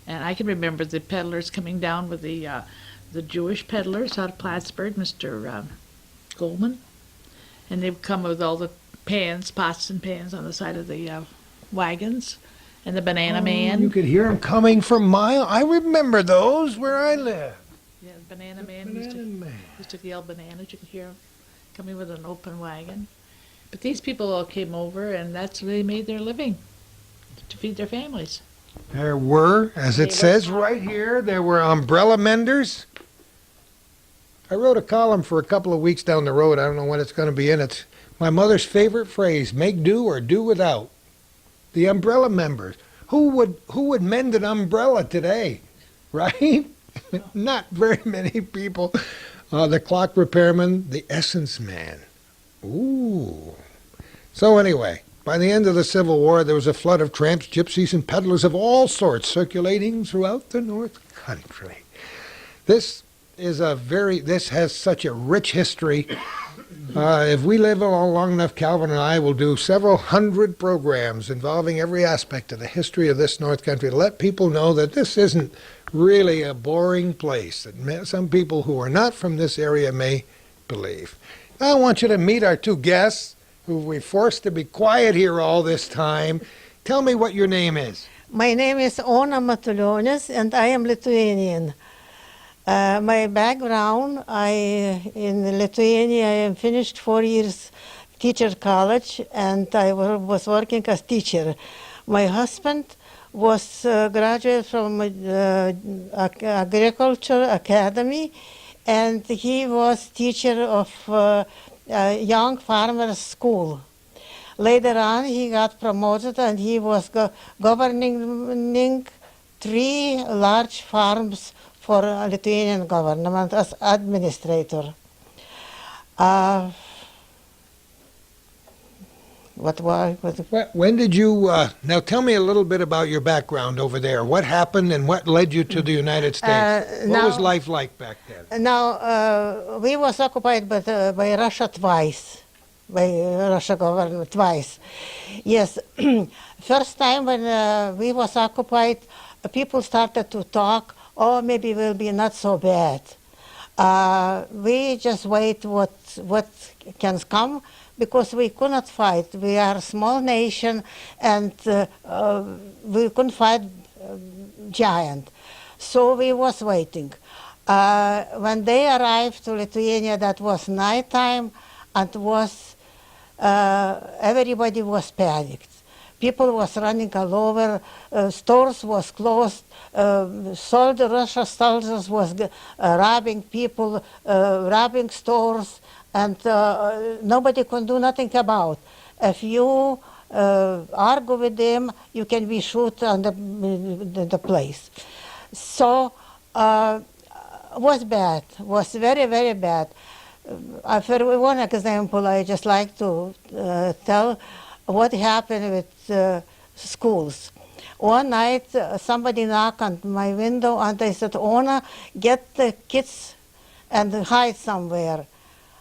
And I can remember the peddlers coming down with the Jewish peddlers out of Plattsburgh, Mr. Goldman. And they would come with all the pans, pots and pans on the side of the wagons. And the banana man. You could hear him coming from miles. I remember those where I live. Yeah, the banana man. Used to yell bananas. You could hear him coming with an open wagon. But these people all came over, and that's where they made their living, to feed their families. There were, as it says right here, there were umbrella menders. I wrote a column for a couple of weeks down the road. I don't know when it's going to be in. It's my mother's favorite phrase, make do or do without. The umbrella members. Who would mend an umbrella today, right? Not very many people. The clock repairman, the essence man. Ooh. So anyway, by the end of the Civil War, there was a flood of tramps, gypsies, and peddlers of all sorts circulating throughout the North Country. This has such a rich history. If we live long enough, Calvin and I will do several hundred programs involving every aspect of the history of this North Country to let people know that this isn't really a boring place that some people who are not from this area may believe. Now I want you to meet our two guests who we forced to be quiet here all this time. Tell me what your name is. My name is Ona Matulionis, and I am Lithuanian. My background, in Lithuania, I finished 4 years teacher college, and I was working as teacher. My husband was graduate from Agriculture Academy, and he was teacher of young farmers school. Later on, he got promoted, and he was governing 3 large farms for Lithuanian government as administrator. When did you, now tell me a little bit about your background over there. What happened and what led you to the United States? What was life like back then? Now, we was occupied by Russia twice, by Russia government twice. Yes, first time when we was occupied, people started to talk, oh, maybe it will be not so bad. We just wait what can come, because we could not fight. We are a small nation, and we couldn't fight giant. So we was waiting. When they arrived to Lithuania, that was nighttime, and was everybody was panicked. People was running all over, stores was closed, Russia soldiers was robbing people, robbing stores, and nobody could do nothing about. If you argue with them, you can be shot on the place. So was bad, was very, very bad. For one example, I just like to tell what happened with schools. One night, somebody knocked on my window, and I said, Ona, get the kids and hide somewhere.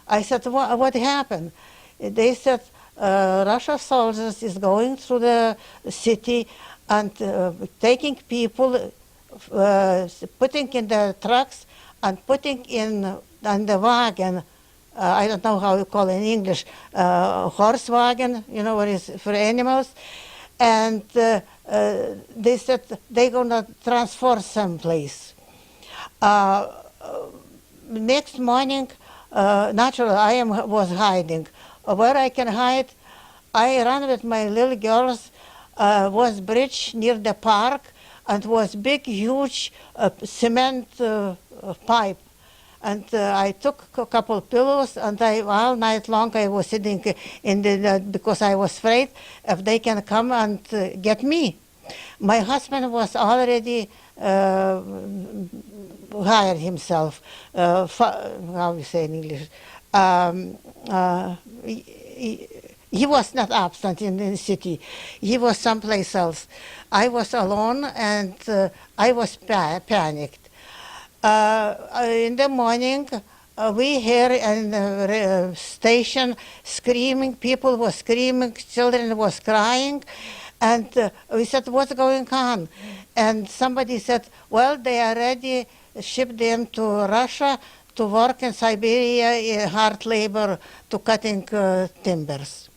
I said, what happened? They said, Russia soldiers is going through the city and taking people, putting in the trucks and putting in the wagon. I don't know how you call it in English, horse wagon, you know what is for animals. And they said they're going to transfer someplace. Next morning, naturally, I was hiding. Where I can hide, I ran with my little girls, was bridge near the park, and was big, huge cement pipe. And I took a couple pillows, and all night long I was sitting in because I was afraid if they can come and get me. My husband was already hired himself, how you say in English? He was not absent in the city. He was someplace else. I was alone, and I was panicked. In the morning, we hear in the station screaming. People were screaming. Children was crying. And we said, what's going on? And somebody said, well, they already shipped them to Russia to work in Siberia in hard labor to cutting timbers.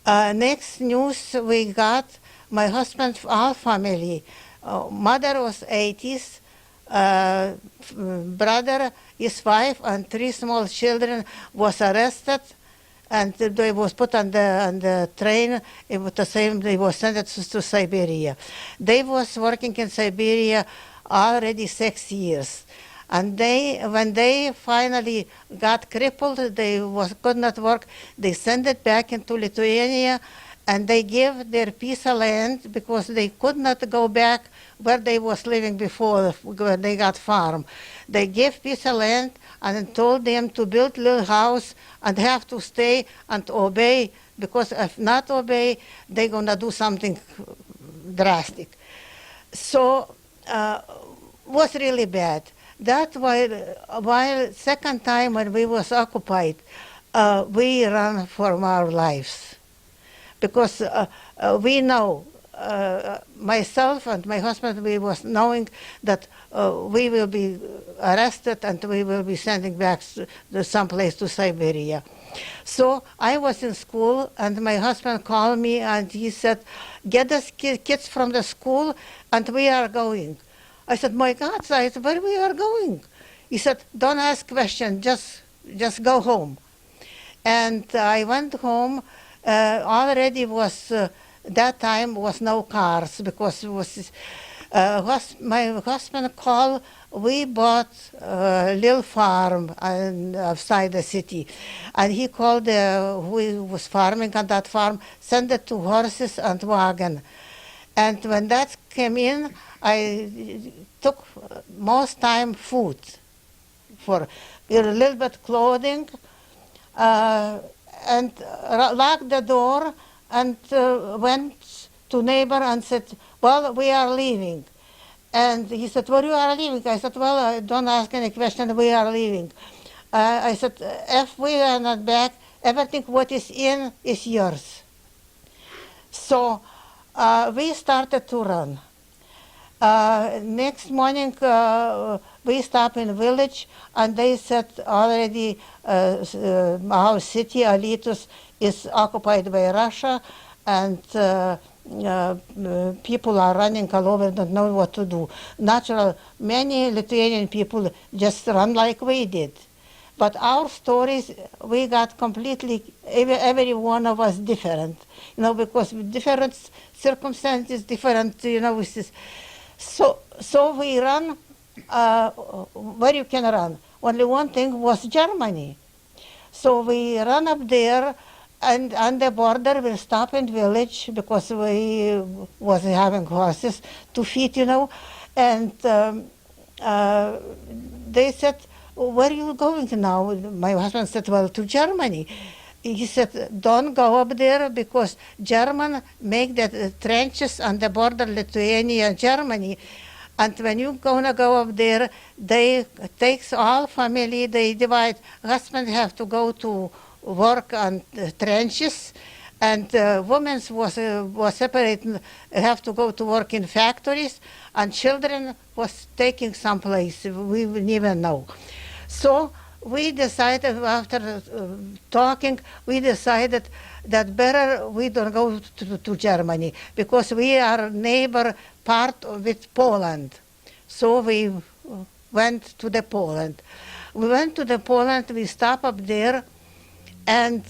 Next news we got, my husband's all family. Mother was 80s, brother, his wife, and 3 small children was arrested, and they was put on the train. It was the same. They was sent to Siberia. They was working in Siberia already 6 years, and when they finally got crippled, they could not work. They sent it back into Lithuania, and they gave their piece of land because they could not go back where they was living before, where they got farm. They gave piece of land and told them to build little house and have to stay and obey, because if not obey, they're gonna do something drastic. So was really bad. That while second time when we was occupied, we ran for our lives, because we know, myself and my husband, we was knowing that we will be arrested and we will be sending back to someplace to Siberia. So I was in school, and my husband called me and he said, get us kids from the school and we are going. I said, my God, I said, where we are going? He said, don't ask questions, just go home. And I went home. Already was, that time was no cars, because it was, my husband called, we bought a little farm outside the city. And he called who was farming on that farm, sent it to horses and wagon. And when that came in, I took most time food, for a little bit clothing, and locked the door, and went to neighbor and said, well, we are leaving. And he said, well, you are leaving? I said, well, don't ask any question, we are leaving. I said, if we are not back, everything what is in is yours. So we started to run. Next morning, we stopped in a village, and they said already our city, Alytus, is occupied by Russia, and people are running all over, don't know what to do. Natural, many Lithuanian people just run like we did. But our stories, we got completely, every one of us different, because different circumstances, different, So we run where you can run. Only one thing was Germany. So we run up there, and on the border we stop in village, because we was having horses to feed, And they said, where are you going now? My husband said, well, to Germany. He said, don't go up there, because German make the trenches on the border, Lithuania and Germany. And when you're gonna go up there, they takes all family, they divide. Husband have to go to work on the trenches, and women was separated, have to go to work in factories, and children was taking someplace, we didn't even know. So we decided, after talking, we decided that better we don't go to Germany, because we are neighbor part with Poland. So we went to the Poland. We went to the Poland, we stopped up there, and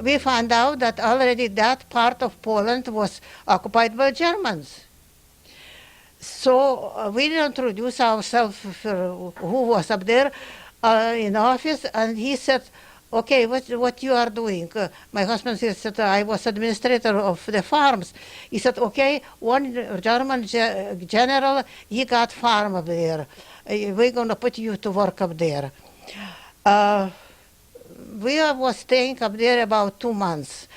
we found out that already that part of Poland was occupied by Germans. So we introduced ourselves, who was up there in office, and he said, okay, what you are doing? My husband said, I was administrator of the farms. He said, okay, one German general, he got farm up there. We're going to put you to work up there. we was staying up there about 2 months.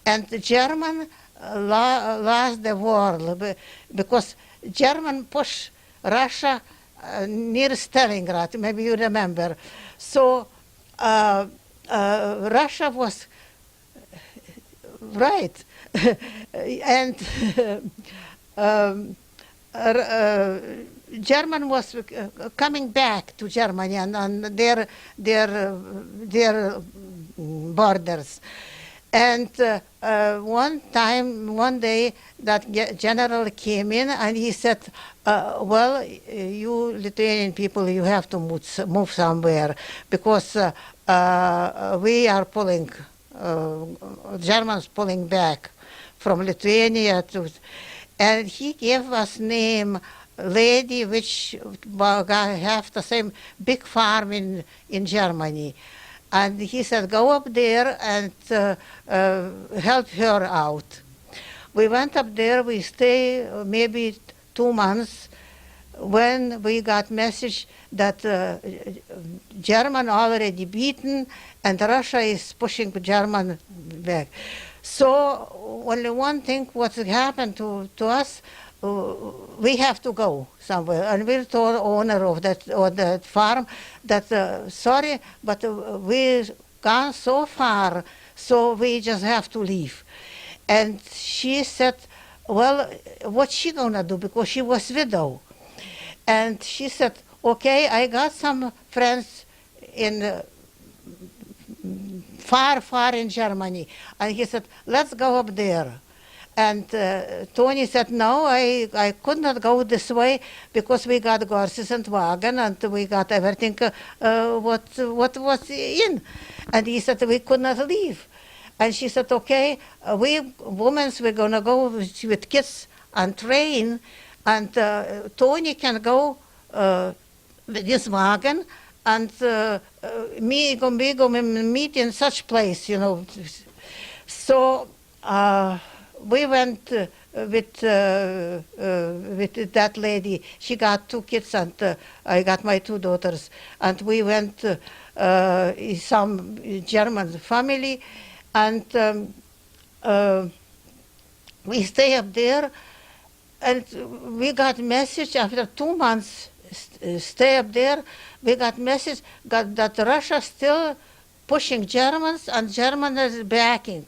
And the German lost the war because German pushed Russia near Stalingrad, maybe you remember. So Russia was right. And German was coming back to Germany and their borders. And one day, that general came in and he said, well, you Lithuanian people, you have to move somewhere because we are pulling, Germans pulling back from Lithuania to, and he gave us name lady which have the same big farm in Germany. And he said, go up there and help her out. We went up there, we stayed maybe 2 months when we got message that German already beaten and Russia is pushing German back. So only one thing what happened to us, we have to go somewhere. And we told the owner of that farm that, sorry, but we've gone so far, so we just have to leave. And she said, well, what's she gonna do? Because she was widow. And she said, okay, I got some friends in far in Germany. And he said, let's go up there. And Tony said, no, I could not go this way because we got horses and wagon and we got everything what was in. And he said, we could not leave. And she said, okay, we women, we're going to go with kids on train, and Tony can go with this wagon, and me go meet in such place, you know. So we went with that lady. She got 2 kids, and I got my 2 daughters. And we went some German family, and we stay up there. And we got message after 2 months stay up there. We got message that Russia still pushing Germans, and Germans is backing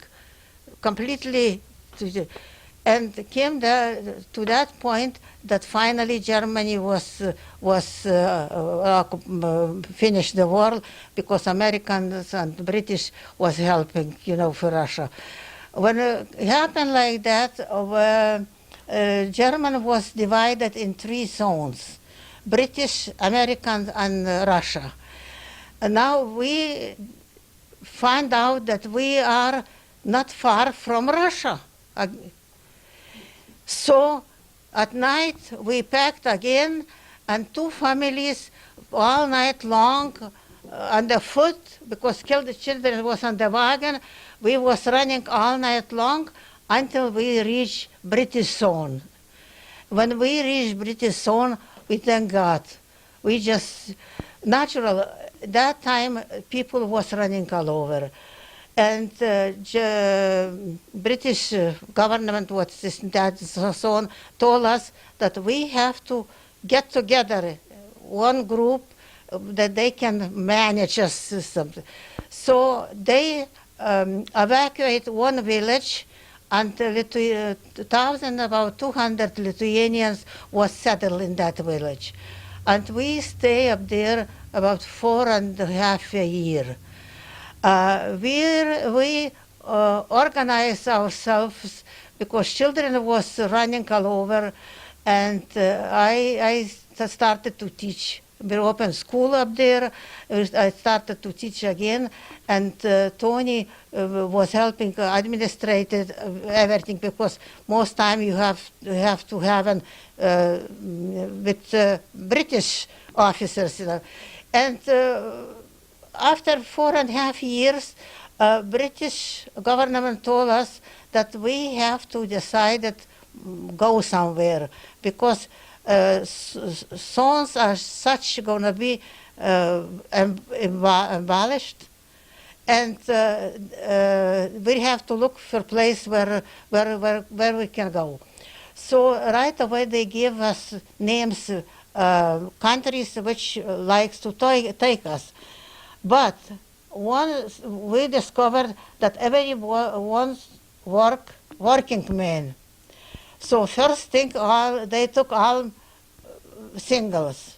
completely. And came to that point that finally Germany was finished the war because Americans and British was helping, you know, for Russia. When it happened like that, Germany was divided in 3 zones: British, American, and Russia. And now we find out that we are not far from Russia. So at night we packed again, and 2 families all night long on the foot, because killed the children was on the wagon. We was running all night long until we reached British zone. When we reached British zone, we thank God. We just, natural, that time people was running all over. And British government was that zone told us that we have to get together, one group, that they can manage us something. So they evacuate one village, and about 200 Lithuanians was settled in that village. And we stay up there about 4.5 years. We organized ourselves because children was running all over, and I started to teach. We opened school up there. I started to teach again, and Tony was helping administrate everything, because most time you have to have with British officers, you know. And after 4.5 years, British government told us that we have to decide that go somewhere, because zones are such going to be abolished, and we have to look for a place where we can go. So right away they gave us names, countries which likes to take us. But we discovered that everyone wants working men. So first thing, they took all singles.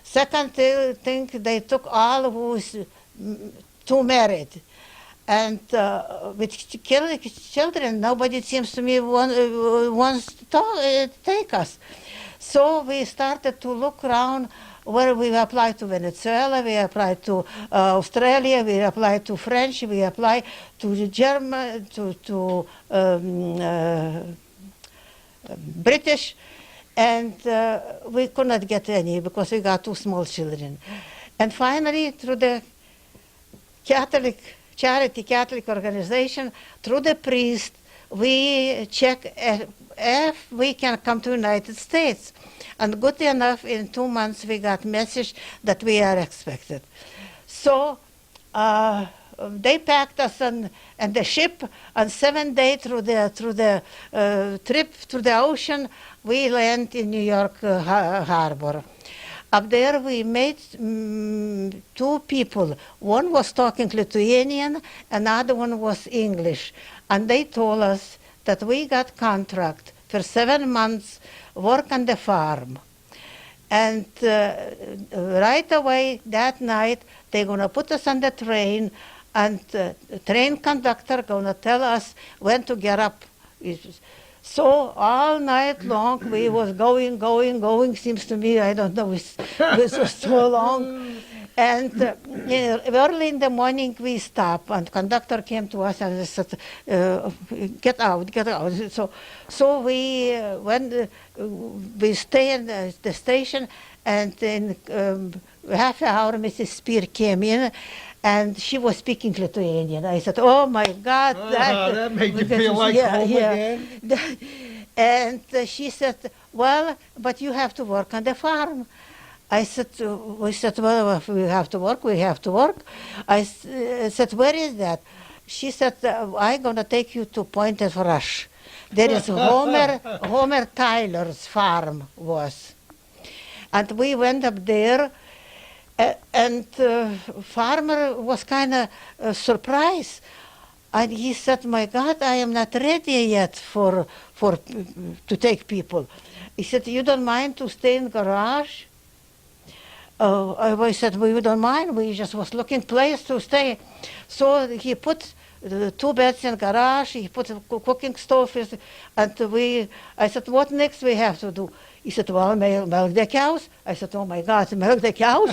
Second thing, they took all who's too married. And with children, nobody seems to me wants to take us. So we started to look around where we applied to Venezuela, we applied to Australia, we applied to French, we applied to German, to British, and we could not get any because we got two small children. And finally, through the Catholic organization, through the priest, we check if we can come to United States. And good enough, in 2 months we got message that we are expected. So they packed us on the ship on 7 days through the trip through the ocean. We land in New York harbor. Up there we met two people. One was talking Lithuanian, another one was English. And they told us that we got contract for 7 months work on the farm. And right away that night they're going to put us on the train, and the train conductor going to tell us when to get up. So all night long we was going, seems to me, I don't know, it was so long. And early in the morning we stopped, and conductor came to us and said, get out. So we went, we stayed in the station, and in half an hour Mrs. Spear came in, and she was speaking Lithuanian. I said, oh my God. That made you feel like home again? And she said, well, but you have to work on the farm. I said, we said, well, if we have to work, we have to work. I said, where is that? She said, I'm going to take you to Pointed Rush. There is Homer Tyler's farm was. And we went up there, and farmer was kind of surprised. And he said, my God, I am not ready yet to take people. He said, you don't mind to stay in garage? I said, we don't mind. We just was looking place to stay. So he put 2 beds in garage. He put a cooking stove. And I said, what next we have to do? He said, well, milk the cows. I said, oh my God, milk the cows?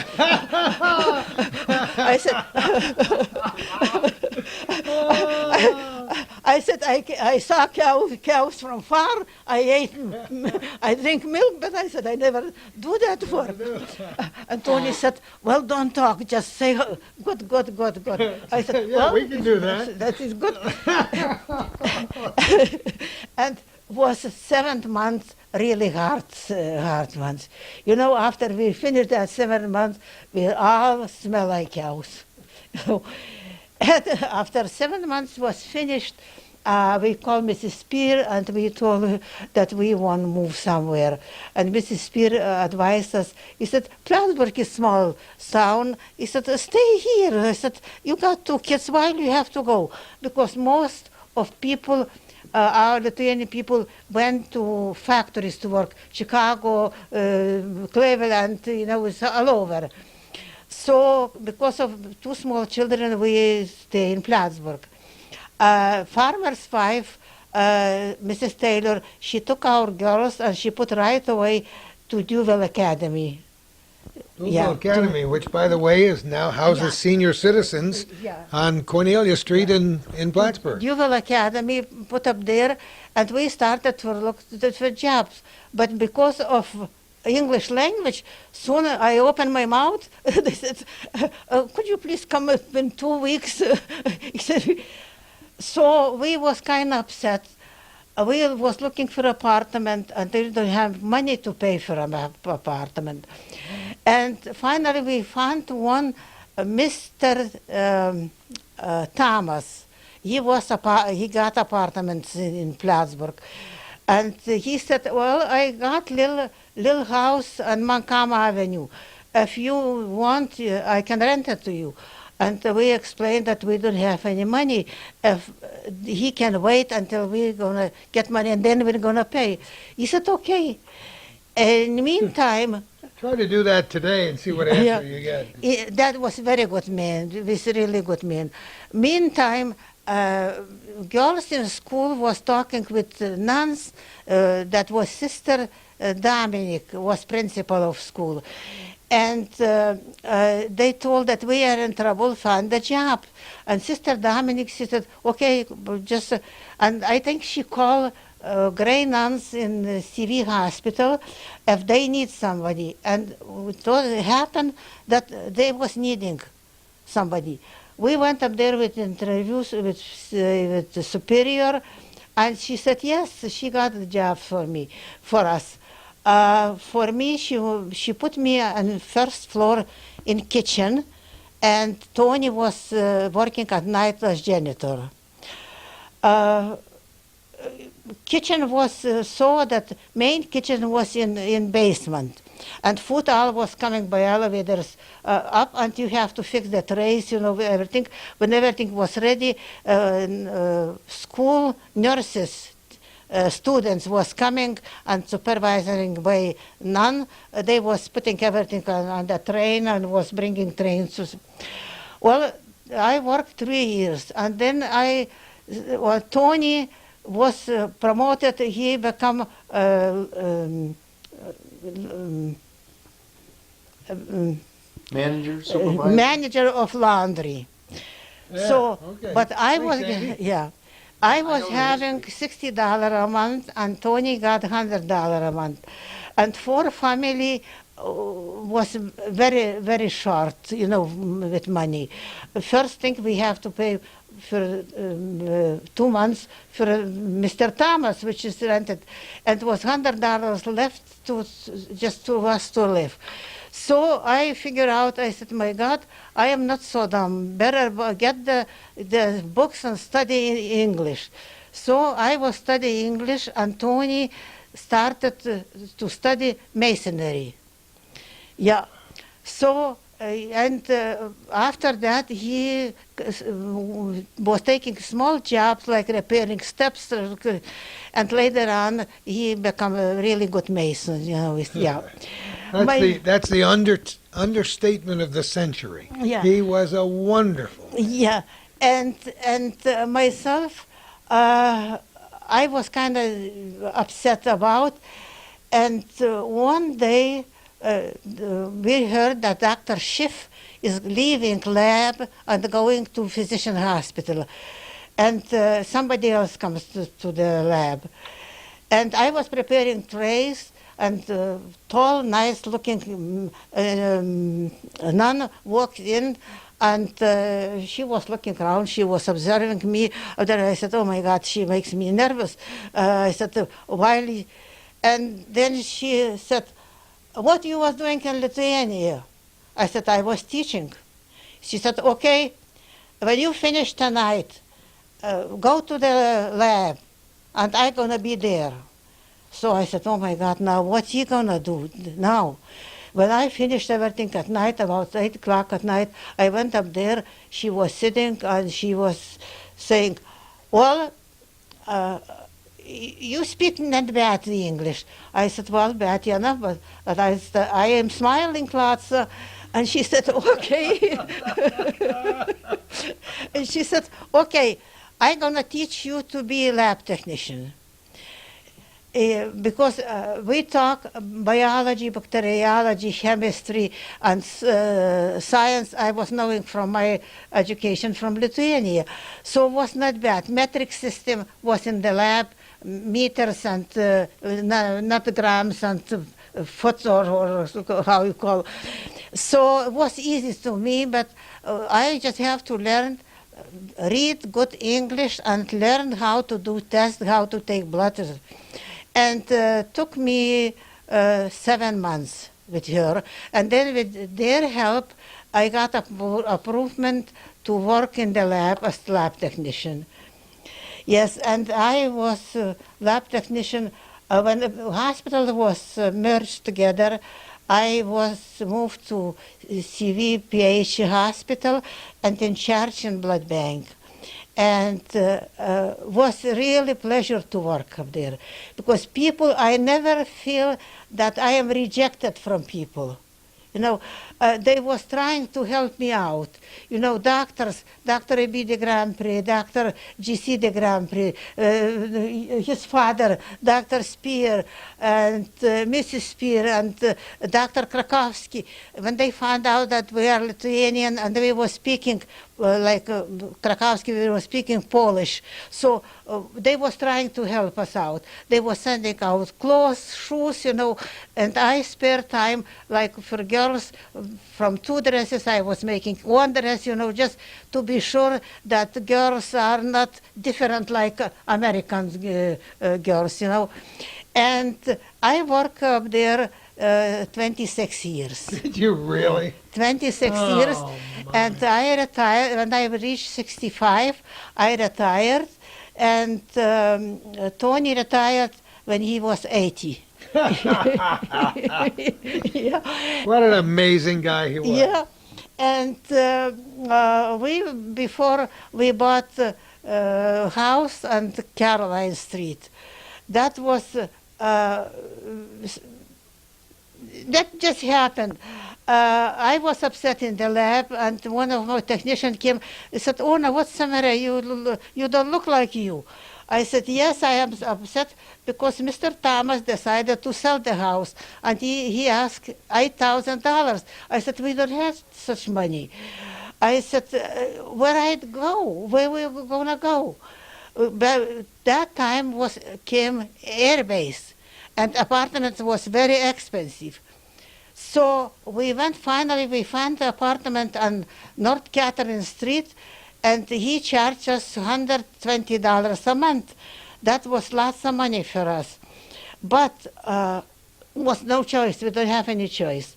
I said, I saw cows from far. I drink milk, but I said, I never do that work. And Tony said, well, don't talk, just say, good. I said, well, we can do that. That is good. And was 7 months really hard ones. You know, after we finished that 7 months, we all smell like cows. And after 7 months was finished, we called Mrs. Spear and we told her that we want to move somewhere. And Mrs. Spear advised us. He said, Plattsburgh is small town. He said, stay here. I said, you got 2 kids, why do you have to go? Because most of people, our Lithuanian people, went to factories to work. Chicago, Cleveland, you know, it's all over. So because of 2 small children, we stay in Plattsburgh. Farmer's wife, Mrs. Taylor, she took our girls and she put right away to Duval Academy. Duval Academy, which, by the way, is now houses senior citizens on Cornelia Street in Plattsburgh. Duval Academy put up there, and we started to look for jobs. But because of English language, soon I opened my mouth. They said, could you please come up in 2 weeks? He said, so we was kind of upset. We was looking for an apartment, and they didn't have money to pay for an apartment. And finally we found one Mr. Thomas, he got apartments in Plattsburgh. And he said, well, I got little house on Montcalm Avenue. If you want, I can rent it to you. And we explained that we don't have any money. If he can wait until we're going to get money and then we're going to pay. He said, okay. In the meantime, Try to do that today and see what answer you get. that was very good man. It was really good man. Meantime, girls in school was talking with nuns. That was Sister Dominic was principal of school. And they told that we are in trouble, find a job. And Sister Dominic, she said, okay, just, and I think she called gray nuns in the CV hospital if they need somebody. And it happened that they was needing somebody. We went up there with interviews with the superior, and she said, yes, she got the job for us. For me, she put me on first floor in kitchen, and Tony was working at night as janitor. Kitchen was so that main kitchen was in basement, and food all was coming by elevators up, and you have to fix the trays, everything. When everything was ready, school nurses, students was coming and supervising by none. They was putting everything on the train and was bringing trains. Well, I worked 3 years, and then Tony was promoted. He become Manager, supervisor? manager of laundry. Yeah, So, okay. but I Thanks, was, Andy. yeah, I was having $60 a month, and Tony got $100 a month, and for family was very, very short, with money. First thing we have to pay for 2 months for Mr. Thomas, which is rented, and it was $100 left just to us to live. So I figured out, I said, my God, I am not so dumb. Better get the books and study English. So I was studying English, and Tony started to study masonry. Yeah. So, after that, he was taking small jobs like repairing steps, and later on, he became a really good mason, yeah. That's the understatement of the century. Yeah. He was a wonderful. Yeah, and myself, I was kind of upset about, and one day we heard that Dr. Schiff is leaving lab and going to physician hospital, and somebody else comes to the lab, and I was preparing trays. And tall, nice-looking nun walked in, and she was looking around. She was observing me. And then I said, "Oh my God, she makes me nervous." I said, "Why?" And then she said, "What you was doing in Lithuania?" I said, "I was teaching." She said, "Okay, when you finish tonight, go to the lab, and I'm gonna be there." So I said, oh my God, now what's he gonna do now? When I finished everything at night, about 8 o'clock at night, I went up there. She was sitting and she was saying, well, you speak not badly English. I said, well, bad enough, but I am smiling lots. And she said, okay. And she said, okay, I'm gonna teach you to be a lab technician. Because we talk biology, bacteriology, chemistry, and science I was knowing from my education from Lithuania. So it was not bad. Metric system was in the lab, meters and not grams and foot or how you call. So it was easy to me, but I just have to learn read good English and learn how to do tests, how to take blood. And took me 7 months with her. And then with their help, I got approval to work in the lab as lab technician. Yes, and I was lab technician when the hospital was merged together. I was moved to CVPH hospital and in charge in blood bank. And was really pleasure to work up there because people, I never feel that I am rejected from people. You know, they was trying to help me out. You know, doctors, Dr. A.B. de Grand Prix, Dr. G.C. de Grand Prix, his father, Dr. Spear, and Mrs. Spear, and Dr. Krakowski. When they found out that we are Lithuanian and we were speaking Krakowski, we were speaking Polish. So they was trying to help us out. They were sending out clothes, shoes, you know, and I spare time, like for girls, from 2 dresses, I was making 1 dress, you know, just to be sure that girls are not different like American girls, you know. And I work up there 26 years. Did you really? 26 years. my. And I retired, when I reached 65, I retired. And Tony retired when he was 80. Yeah. What an amazing guy he was. Yeah, and before we bought a house on Caroline Street. That was that just happened. I was upset in the lab, and one of my technicians came. He said, "Ona, what's the matter? You don't look like you." I said, "Yes, I am upset because Mr. Thomas decided to sell the house, and he asked $8,000. I said, "We don't have such money." I said, "Where I'd go? Where we were gonna go?" But that time came air base, and apartment was very expensive. So we finally found the apartment on North Catherine Street, and he charged us $120 a month. That was lots of money for us. But was no choice. We don't have any choice.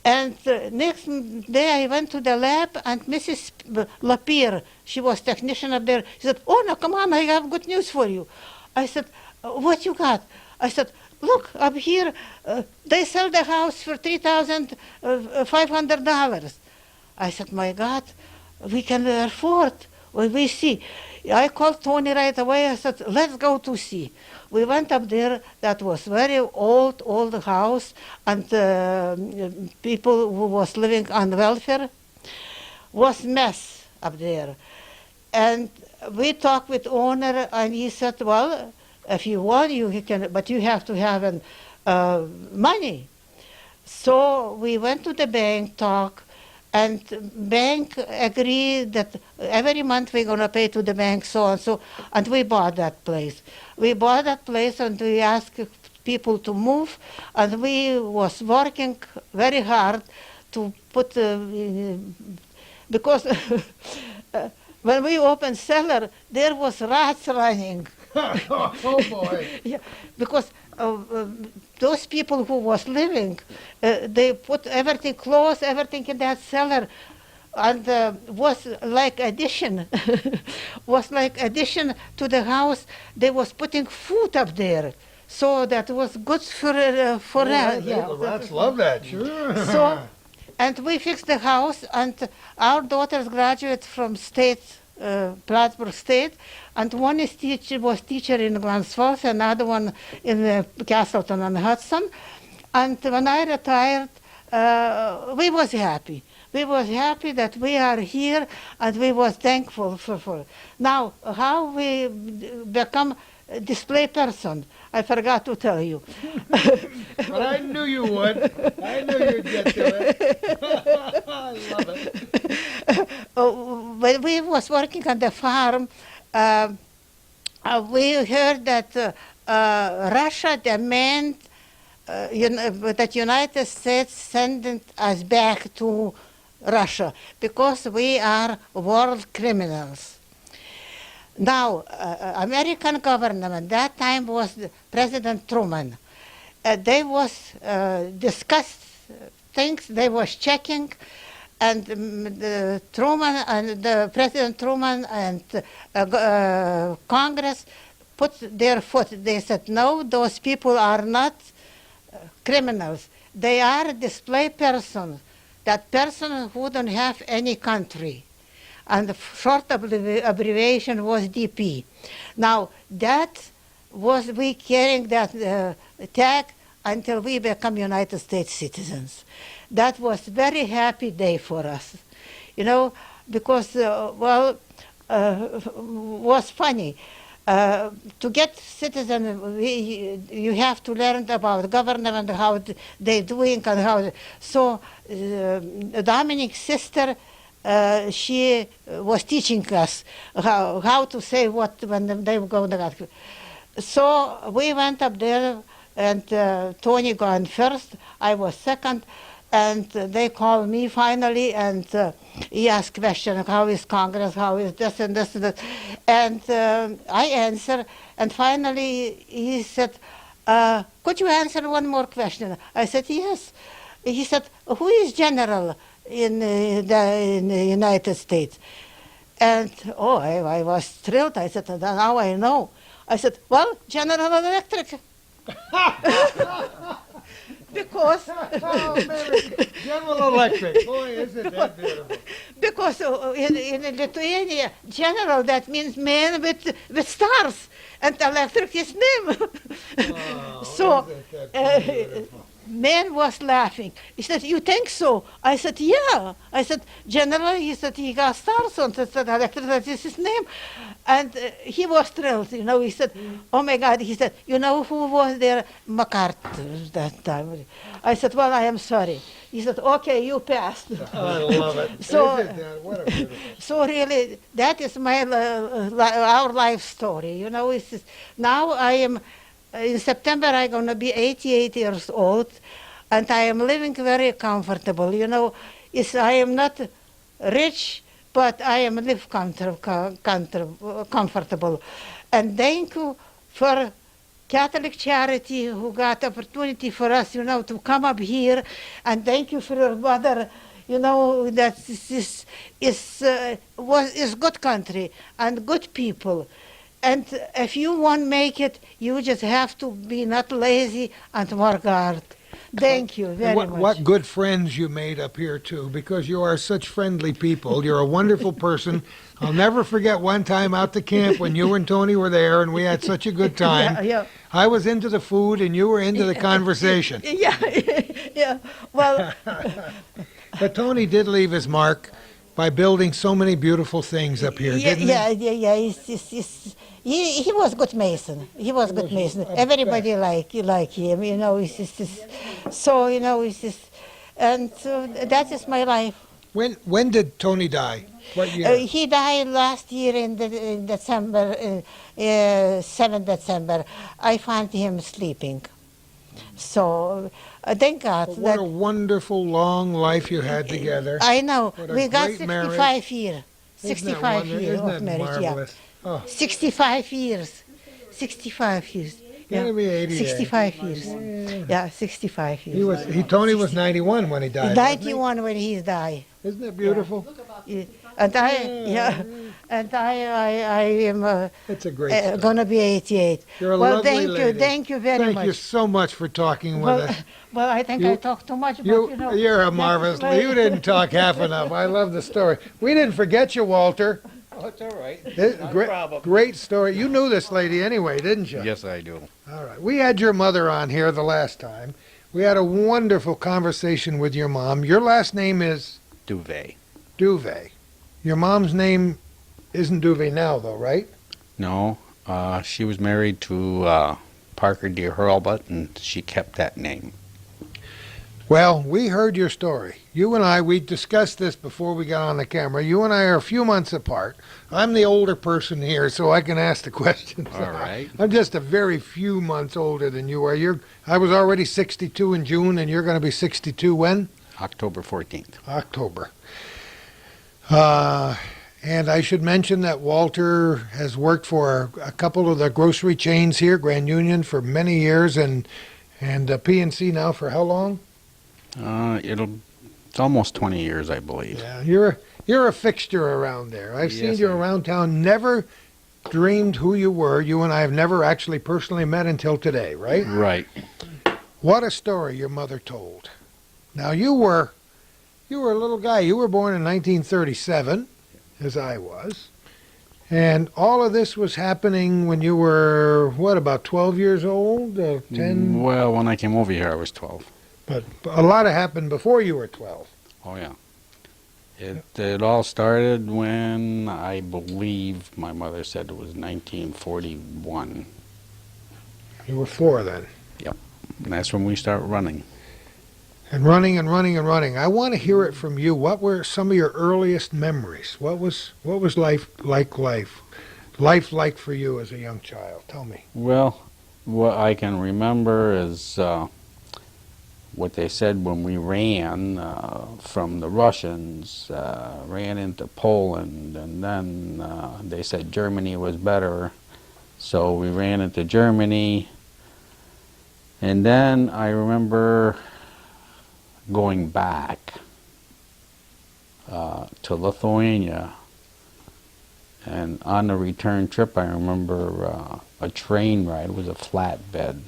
And next day I went to the lab, and Mrs. Lapierre, she was technician up there, she said, "Oh, no, come on, I have good news for you." I said, "What you got?" I said, "Look, up here, they sell the house for $3,500. I said, "My God, we can afford." Well, we see. I called Tony right away. I said, "Let's go to see." We went up there. That was very old house, and people who was living on welfare was mess up there. And we talked with owner, and he said, "Well, if you want, you can, but you have to have money." So we went to the bank, talk, and bank agreed that every month we're going to pay to the bank so and so, and we bought that place. We bought that place, and we asked people to move, and we was working very hard to put because when we opened cellar, there was rats running. Oh boy. Yeah, because those people who was living, they put everything, clothes, everything in that cellar, and was like addition, was like addition to the house. They was putting food up there, so that was good for Yeah, yeah. rats love that, sure. So, and we fixed the house, and our daughters graduated from Plattsburgh State, and one was teacher in Glens Falls, another one in Castleton on Hudson. And when I retired, we was happy. We was happy that we are here, and we was thankful for. Now, how we become a display person, I forgot to tell you. But I knew you would. I knew you'd get to it. I love it. When we was working on the farm, we heard that Russia demand that United States send us back to Russia because we are world criminals. Now, American government, that time was President Truman. They was discussed things, they was checking, and the Truman and the President Truman and Congress put their foot. They said, no, those people are not criminals. They are displaced persons. That person who don't have any country. And the short abbreviation was DP. Now, that was we carrying that tag until we become United States citizens. That was very happy day for us, you know, because, was funny. To get citizen, you have to learn about government, how they doing, and how. So Dominic's sister, she was teaching us how to say what when they go. So we went up there, and Tony gone first. I was second. And they called me finally, and he asked questions, how is Congress, how is this and this and that. And I answered, and finally he said, could you answer one more question? I said, yes. He said, who is general in the United States? And, I was thrilled. I said, now I know. I said, well, General Electric. Because General Electric, boy, isn't that beautiful. Because in Lithuania, general, that means man with stars, and electric is name. Wow, So isn't that beautiful? man was laughing. He said, you think so? I said, yeah. I said, general, he said, he got stars on it, said, electric, that is his name. And he was thrilled, you know. He said, oh my God, he said, you know who was there? MacArthur that time. I said, well, I am sorry. He said, okay, you passed. I love it. So- Isn't that, what a beautiful. So really, that is my our life story. You know, it's just, now I am, in September I'm going to be 88 years old, and I am living very comfortable. You know, I am not rich, but I am live comfortable. And thank you for Catholic Charity who got opportunity for us, you know, to come up here, and thank you for your mother. You know that this is good country and good people, and if you want to make it, you just have to be not lazy and work hard. Thank you very And much. what good friends you made up here, too, because you are such friendly people. You're a wonderful person. I'll never forget one time out to camp when you and Tony were there, and we had such a good time. Yeah, I was into the food, and you were into the conversation. yeah, yeah. Well, But Tony did leave his mark by building so many beautiful things up here, yeah, didn't he? yeah. He was good mason. He was good mason. Everybody like him. You know, so you know, and so that is my life. When did Tony die? What year? He died last year in December, 7th December. I found him sleeping. So thank God. But what a wonderful long life you had together. I know. What a We got great 65 marriage. years. Isn't that 65 wonder- years isn't of that marriage, marvelous? Oh, 65 years. 65 years. Gonna be 88. 65 years. Yeah, 65 years. Tony was 91 when he died. wasn't he? 91 when he died. Isn't it beautiful? Yeah. And I am It's a great story. gonna be 88. You're a well, lovely lady. Thank you very Thank much. you so much for talking with well, us. well, I think You- I talked too much, but you know. You're a that is marvelous. my- You didn't talk half enough. I love the story. We didn't forget you, Walter. Oh, it's all right. Great story. You knew this lady anyway, didn't you? Yes, I do. All right. We had your mother on here the last time. We had a wonderful conversation with your mom. Your last name is Duvet. Duvet. Your mom's name isn't Duvet now, though, right? No, she was married to Parker D. Hurlbut, and she kept that name. Well, we heard your story. You and I, we discussed this before we got on the camera. You and I are a few months apart. I'm the older person here, so I can ask the questions. All right. I'm just a very few months older than you are. I was already 62 in June, and you're going to be 62 when? October 14th. October. And I should mention that Walter has worked for a couple of the grocery chains here, Grand Union, for many years, and PNC now for how long? It'll It's almost 20 years, I believe. Yeah, you're a fixture around there. I've seen Yes, you I am. around town. Never dreamed who you were. You and I have never actually personally met until today, right? Right. What a story your mother told. Now you were a little guy. You were born in 1937, as I was. And all of this was happening when you were, what, about 12 years old? 10? Well, when I came over here, I was 12. But a lot happened before you were 12. Oh, yeah. It all started when I believe my mother said it was 1941. You were 4 then. And that's when we start running. And running and running and running. I want to hear it from you. What were some of your earliest memories? What was life like for you as a young child? Tell me. Well, what I can remember is what they said when we ran from the Russians, ran into Poland, and then they said Germany was better. So we ran into Germany. And then I remember going back to Lithuania, and on the return trip I remember a train ride. It was a flatbed,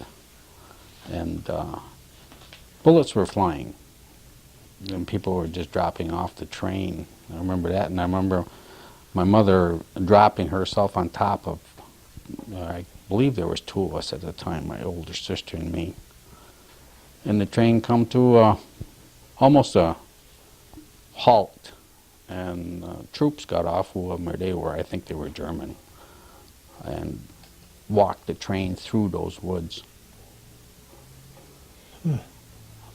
and bullets were flying, and people were just dropping off the train. I remember that, and I remember my mother dropping herself on top of, I believe there was 2 of us at the time, my older sister and me. And the train come to almost a halt, and troops got off, whoever they were, I think they were German, and walked the train through those woods.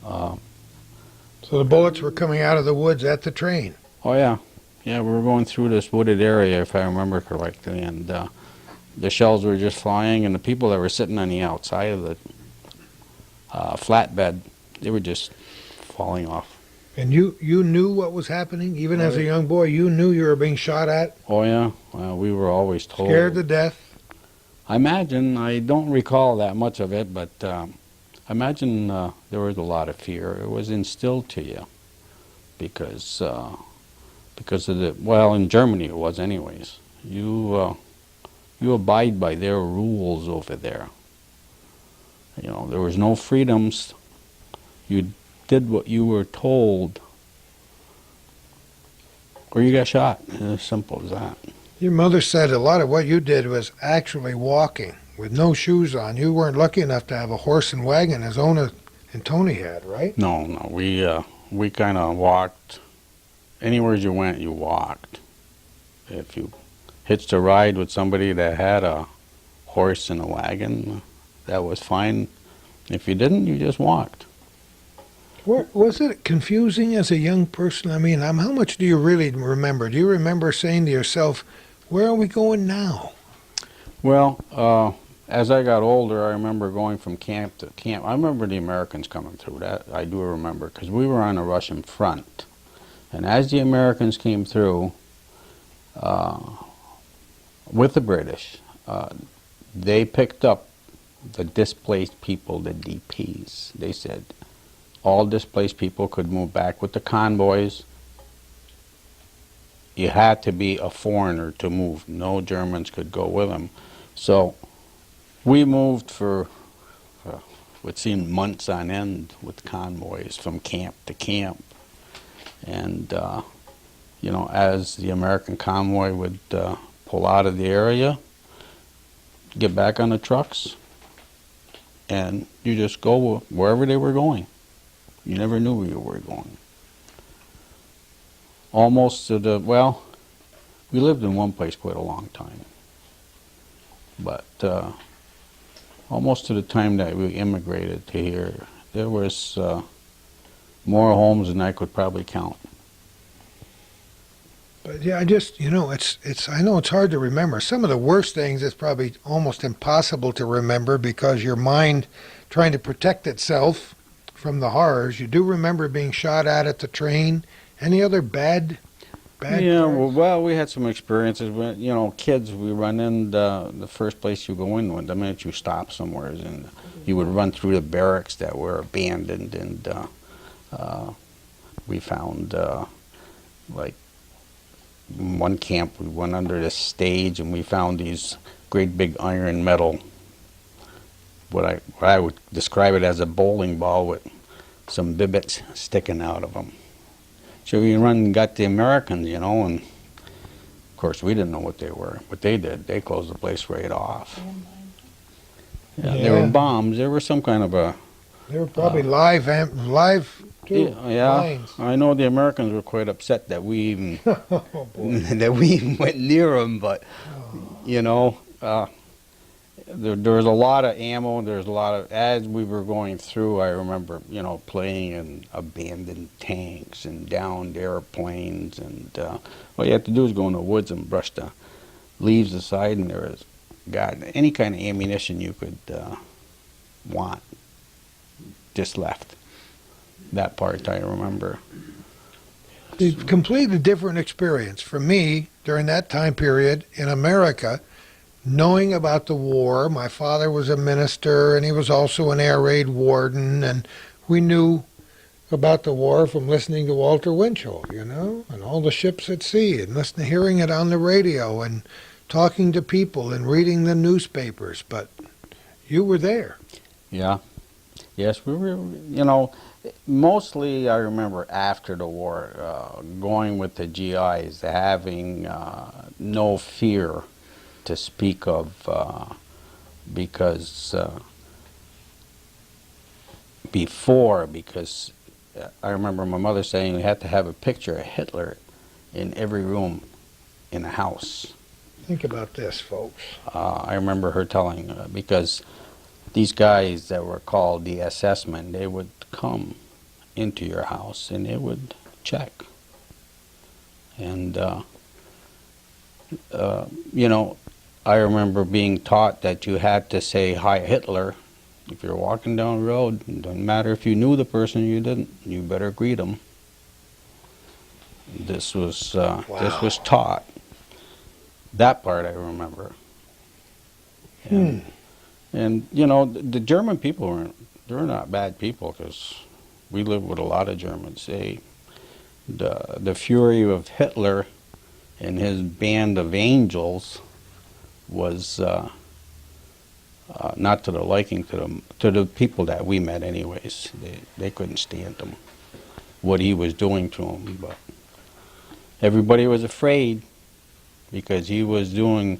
So the bullets were coming out of the woods at the train. Oh, yeah. Yeah, we were going through this wooded area, if I remember correctly, and the shells were just flying, and the people that were sitting on the outside of the flatbed, they were just falling off. And you knew what was happening? Even as a young boy, you knew you were being shot at? Oh, yeah. Well, we were always told. Scared to death? I imagine, I don't recall that much of it, but I imagine there was a lot of fear. It was instilled to you because of the, well, in Germany it was anyways. You abide by their rules over there. You know, there was no freedoms. You did what you were told, or you got shot. As simple as that. Your mother said a lot of what you did was actually walking with no shoes on. You weren't lucky enough to have a horse and wagon as Ona and Tony had, right? No, we kind of walked. Anywhere you went, you walked. If you hitched a ride with somebody that had a horse and a wagon, that was fine. If you didn't, you just walked. Was it confusing as a young person? I mean, how much do you really remember? Do you remember saying to yourself, where are we going now? Well, as I got older, I remember going from camp to camp. I remember the Americans coming through. That I do remember, because we were on the Russian front. And as the Americans came through with the British, they picked up the displaced people, the DPs. They said all displaced people could move back with the convoys. You had to be a foreigner to move. No Germans could go with them. So we moved for what seemed months on end with convoys from camp to camp. And, you know, as the American convoy would pull out of the area, get back on the trucks, and you just go wherever they were going. You never knew where you were going. Almost to the, well, we lived in one place quite a long time. But almost to the time that we immigrated to here, there was more homes than I could probably count. But yeah, I just, you know, I know it's hard to remember. Some of the worst things it's probably almost impossible to remember because your mind trying to protect itself from the horrors. You do remember being shot at the train. Any other bad Yeah, parts? well, we had some experiences. But, you know, kids, we run in the first place you go in, the minute you stop somewhere, and you would run through the barracks that were abandoned, and We found, like, in one camp, we went under this stage and we found these great big iron metal, what I would describe it as a bowling ball with some bibbits sticking out of them. So we run and got the Americans, you know, and of course we didn't know what they were. What they did, they closed the place right off. Yeah, they were Yeah. bombs. They were some kind of a... They were probably live too. Yeah, Lines. I know the Americans were quite upset that we even Oh, boy. that we even went near them, but you know, there was a lot of ammo. There's a lot of, as we were going through, I remember, you know, playing in abandoned tanks and downed airplanes, and all you had to do is go in the woods and brush the leaves aside, and there was, God, any kind of ammunition you could want just left. That part I remember. It's a completely different experience for me during that time period in America, knowing about the war. My father was a minister, and he was also an air raid warden, and we knew about the war from listening to Walter Winchell, you know, and all the ships at sea, and hearing it on the radio, and talking to people, and reading the newspapers. But you were there. Yeah. Yes, we were, you know, mostly I remember after the war, going with the GIs, having no fear to speak of, because I remember my mother saying we had to have a picture of Hitler in every room in the house. Think about this, folks. I remember her telling, because these guys that were called the SS men, they would come into your house and they would check. And, you know, I remember being taught that you had to say hi Hitler if you're walking down the road. It doesn't matter if you knew the person or you didn't, you better greet him. This was taught. That part I remember. And you know, the German people they're not bad people, because we lived with a lot of Germans. The fury of Hitler and his band of angels was not to the liking to the people that we met anyways. They couldn't stand him, what he was doing to them. But everybody was afraid because he was doing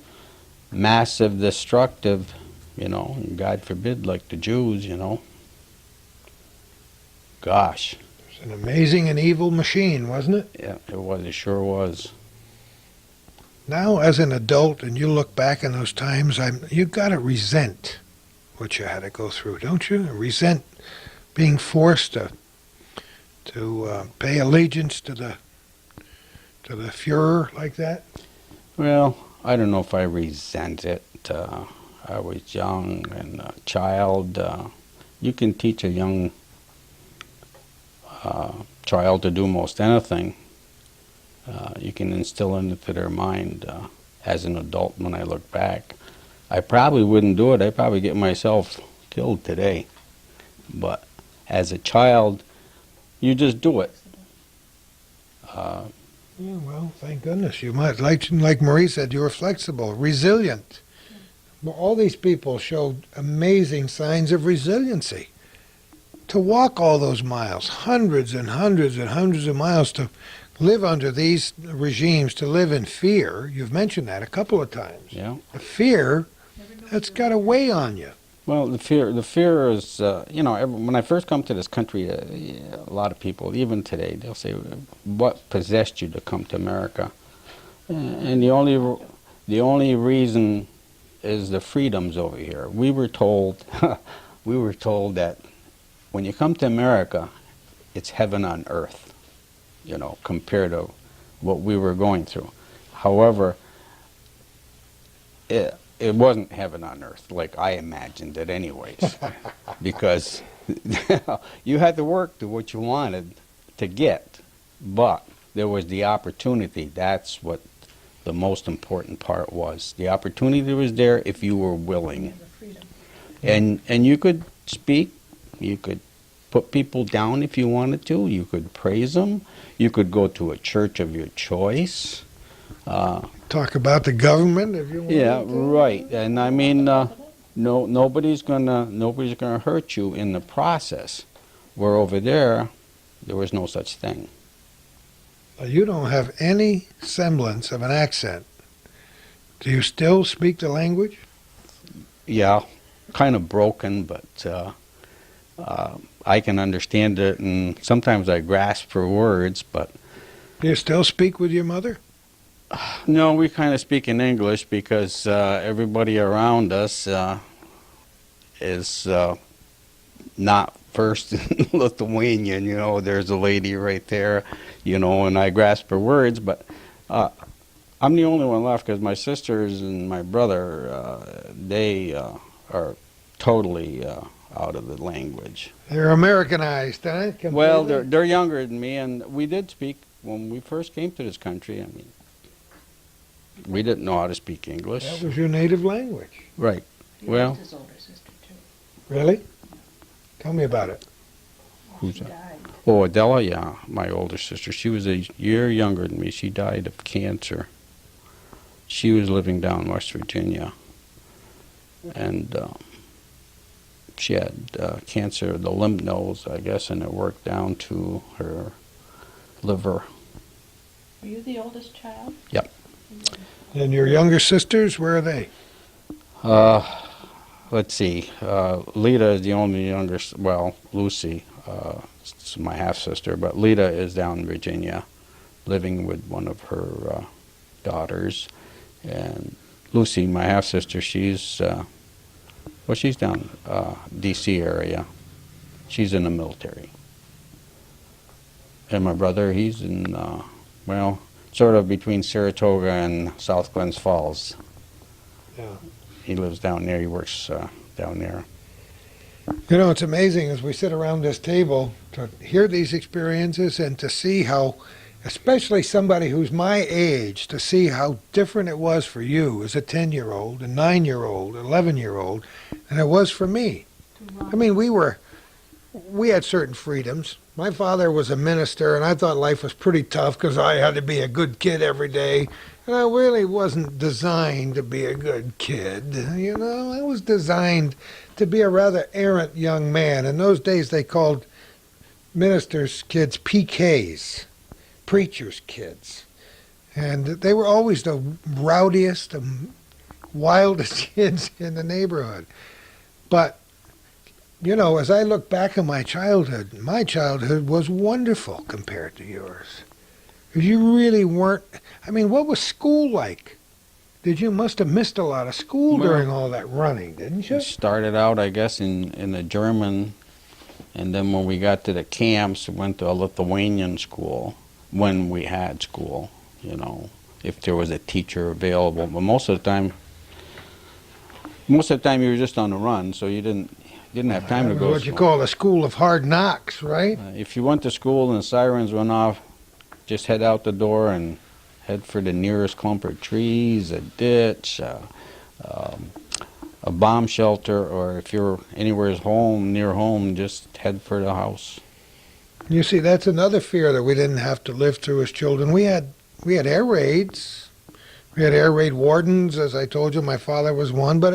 massive destructive, you know, and God forbid, like the Jews, you know. Gosh. It's an amazing and evil machine, wasn't it? Yeah, it was. It sure was. Now, as an adult, and you look back in those times, you got to resent what you had to go through, don't you? Resent being forced to pay allegiance to the Fuhrer like that. Well, I don't know if I resent it. I was young and a child. You can teach a young child to do most anything. You can instill into their mind. As an adult, when I look back, I probably wouldn't do it. I'd probably get myself killed today. But as a child, you just do it. Yeah, well, thank goodness. You might, like Marie said, you were flexible, resilient. Well, all these people showed amazing signs of resiliency. To walk all those miles, hundreds and hundreds and hundreds of miles, to live under these regimes, to live in fear. You've mentioned that a couple of times. Yeah. The fear, that's got to weigh on you. Well, the fear is, you know, when I first come to this country, a lot of people, even today, they'll say, "What possessed you to come to America?" And the only reason is the freedoms over here. We were told, that when you come to America, it's heaven on earth, you know, compared to what we were going through. However, it wasn't heaven on earth like I imagined it anyways, because you had to work to what you wanted to get, but there was the opportunity. That's what the most important part was. The opportunity was there if you were willing. And you could speak, you could put people down if you wanted to. You could praise them. You could go to a church of your choice. Talk about the government if you want. Yeah, right. And I mean, nobody's gonna hurt you in the process. Where over there was no such thing. You don't have any semblance of an accent. Do you still speak the language? Yeah, kind of broken, but I can understand it, and sometimes I grasp for words, but Do you still speak with your mother? no, we kind of speak in English because everybody around us is not first Lithuanian. You know, there's a lady right there, you know, and I grasp for words, but I'm the only one left because my sisters and my brother, they are totally out of the language. They're Americanized, huh? Well, Completely? they're younger than me, and we did speak when we first came to this country. I mean, we didn't know how to speak English. That was your native language. Right. Well, his older sister too. Really? Tell me about it. who's that? Oh, Adela, yeah, my older sister. She was a year younger than me. She died of cancer. She was living down in West Virginia, and she had cancer of the lymph nodes, I guess, and it worked down to her liver. Were you the oldest child? And your younger sisters, where are they? Let's see. Lita is the only younger. Well, Lucy, is my half sister, but Lita is down in Virginia, living with one of her daughters, and Lucy, my half sister, she's she's down D.C. area. She's in the military, and my brother, he's in sort of between Saratoga and South Glens Falls. Yeah. He lives down there. He works down there. You know, it's amazing as we sit around this table to hear these experiences and to see how, especially somebody who's my age, to see how different it was for you as a 10-year-old, a 9-year-old, 11-year-old, than it was for me. I mean, we had certain freedoms. My father was a minister, and I thought life was pretty tough because I had to be a good kid every day. And I really wasn't designed to be a good kid. You know, I was designed to be a rather errant young man. In those days, they called ministers' kids PKs, preachers' kids. And they were always the rowdiest and wildest kids in the neighborhood. But you know, as I look back on my childhood was wonderful compared to yours. 'Cause you really weren't, I mean, what was school like? You must have missed a lot of school Well, during all that running, didn't you? We started out, I guess, in the German, and then when we got to the camps, we went to a Lithuanian school when we had school, you know, if there was a teacher available. But most of the time you were just on the run, so you didn't have time to That was go. what you call a school of hard knocks, right? If you went to school and the sirens went off, just head out the door and head for the nearest clump of trees, a ditch, a bomb shelter, or if you're anywhere near home, just head for the house. You see, that's another fear that we didn't have to live through as children. We had air raids. We had air raid wardens, as I told you. My father was one, but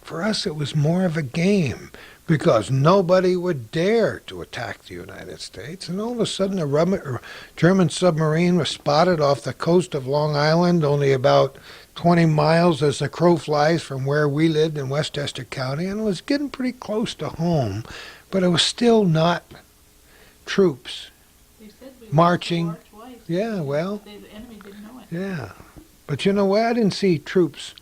for us, it was more of a game because nobody would dare to attack the United States. And all of a sudden, a German submarine was spotted off the coast of Long Island, only about 20 miles as the crow flies from where we lived in Westchester County, and it was getting pretty close to home, but it was still not troops. They said we Marching. went to war twice. Yeah, well, The enemy didn't know it. yeah. But you know what? I didn't see troops,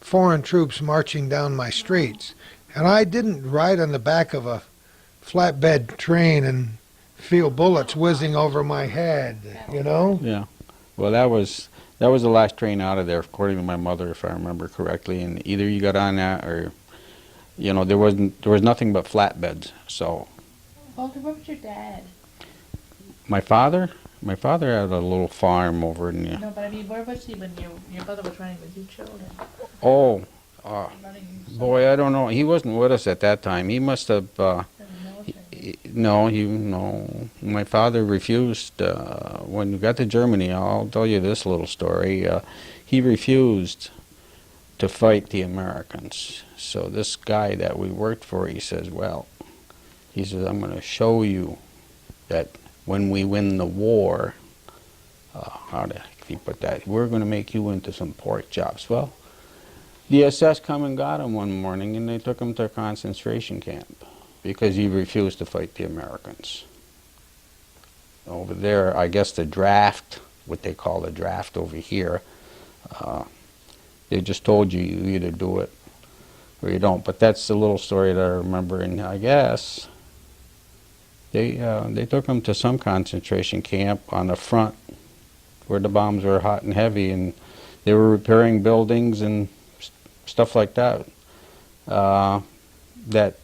foreign troops marching down my streets. And I didn't ride on the back of a flatbed train and feel bullets whizzing over my head, you know? Yeah. Well, that was the last train out of there, according to my mother, if I remember correctly. And either you got on that, or you know, there was nothing but flatbeds. So Walter, what was your dad? my father had a little farm over in the. No, but I mean, where was he when your brother was running with you children? Oh, Running boy, I don't know. He wasn't with us at that time. He must have. in the military. No. My father refused, when we got to Germany, I'll tell you this little story. He refused to fight the Americans. So this guy that we worked for, he says, I'm going to show you that when we win the war, how did he put that? We're going to make you into some pork chops. Well, the SS come and got him one morning, and they took him to a concentration camp because he refused to fight the Americans. Over there, I guess the draft, what they call the draft over here, they just told you either do it or you don't. But that's the little story that I remember, and I guess they took him to some concentration camp on the front where the bombs were hot and heavy, and they were repairing buildings and stuff like that. That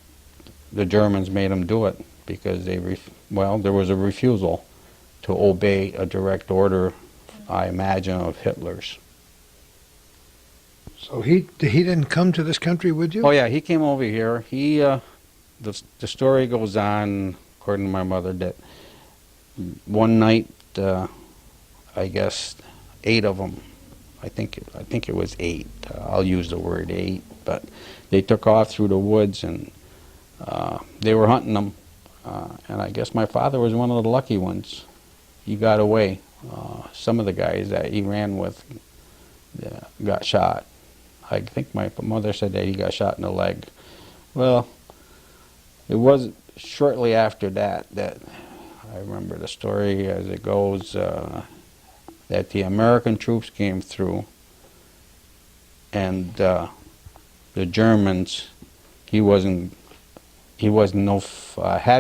the Germans made them do it because there was a refusal to obey a direct order, I imagine, of Hitler's. So he didn't come to this country with you? Oh yeah, he came over here. The story goes on, according to my mother, that one night, I guess 8 of them, I think it was 8. I'll use the word 8, but they took off through the woods and they were hunting them. And I guess my father was one of the lucky ones. He got away. Some of the guys that he ran with got shot. I think my mother said that he got shot in the leg. Well, it was shortly after that I remember the story as it goes, that the American troops came through, and the Germans, he had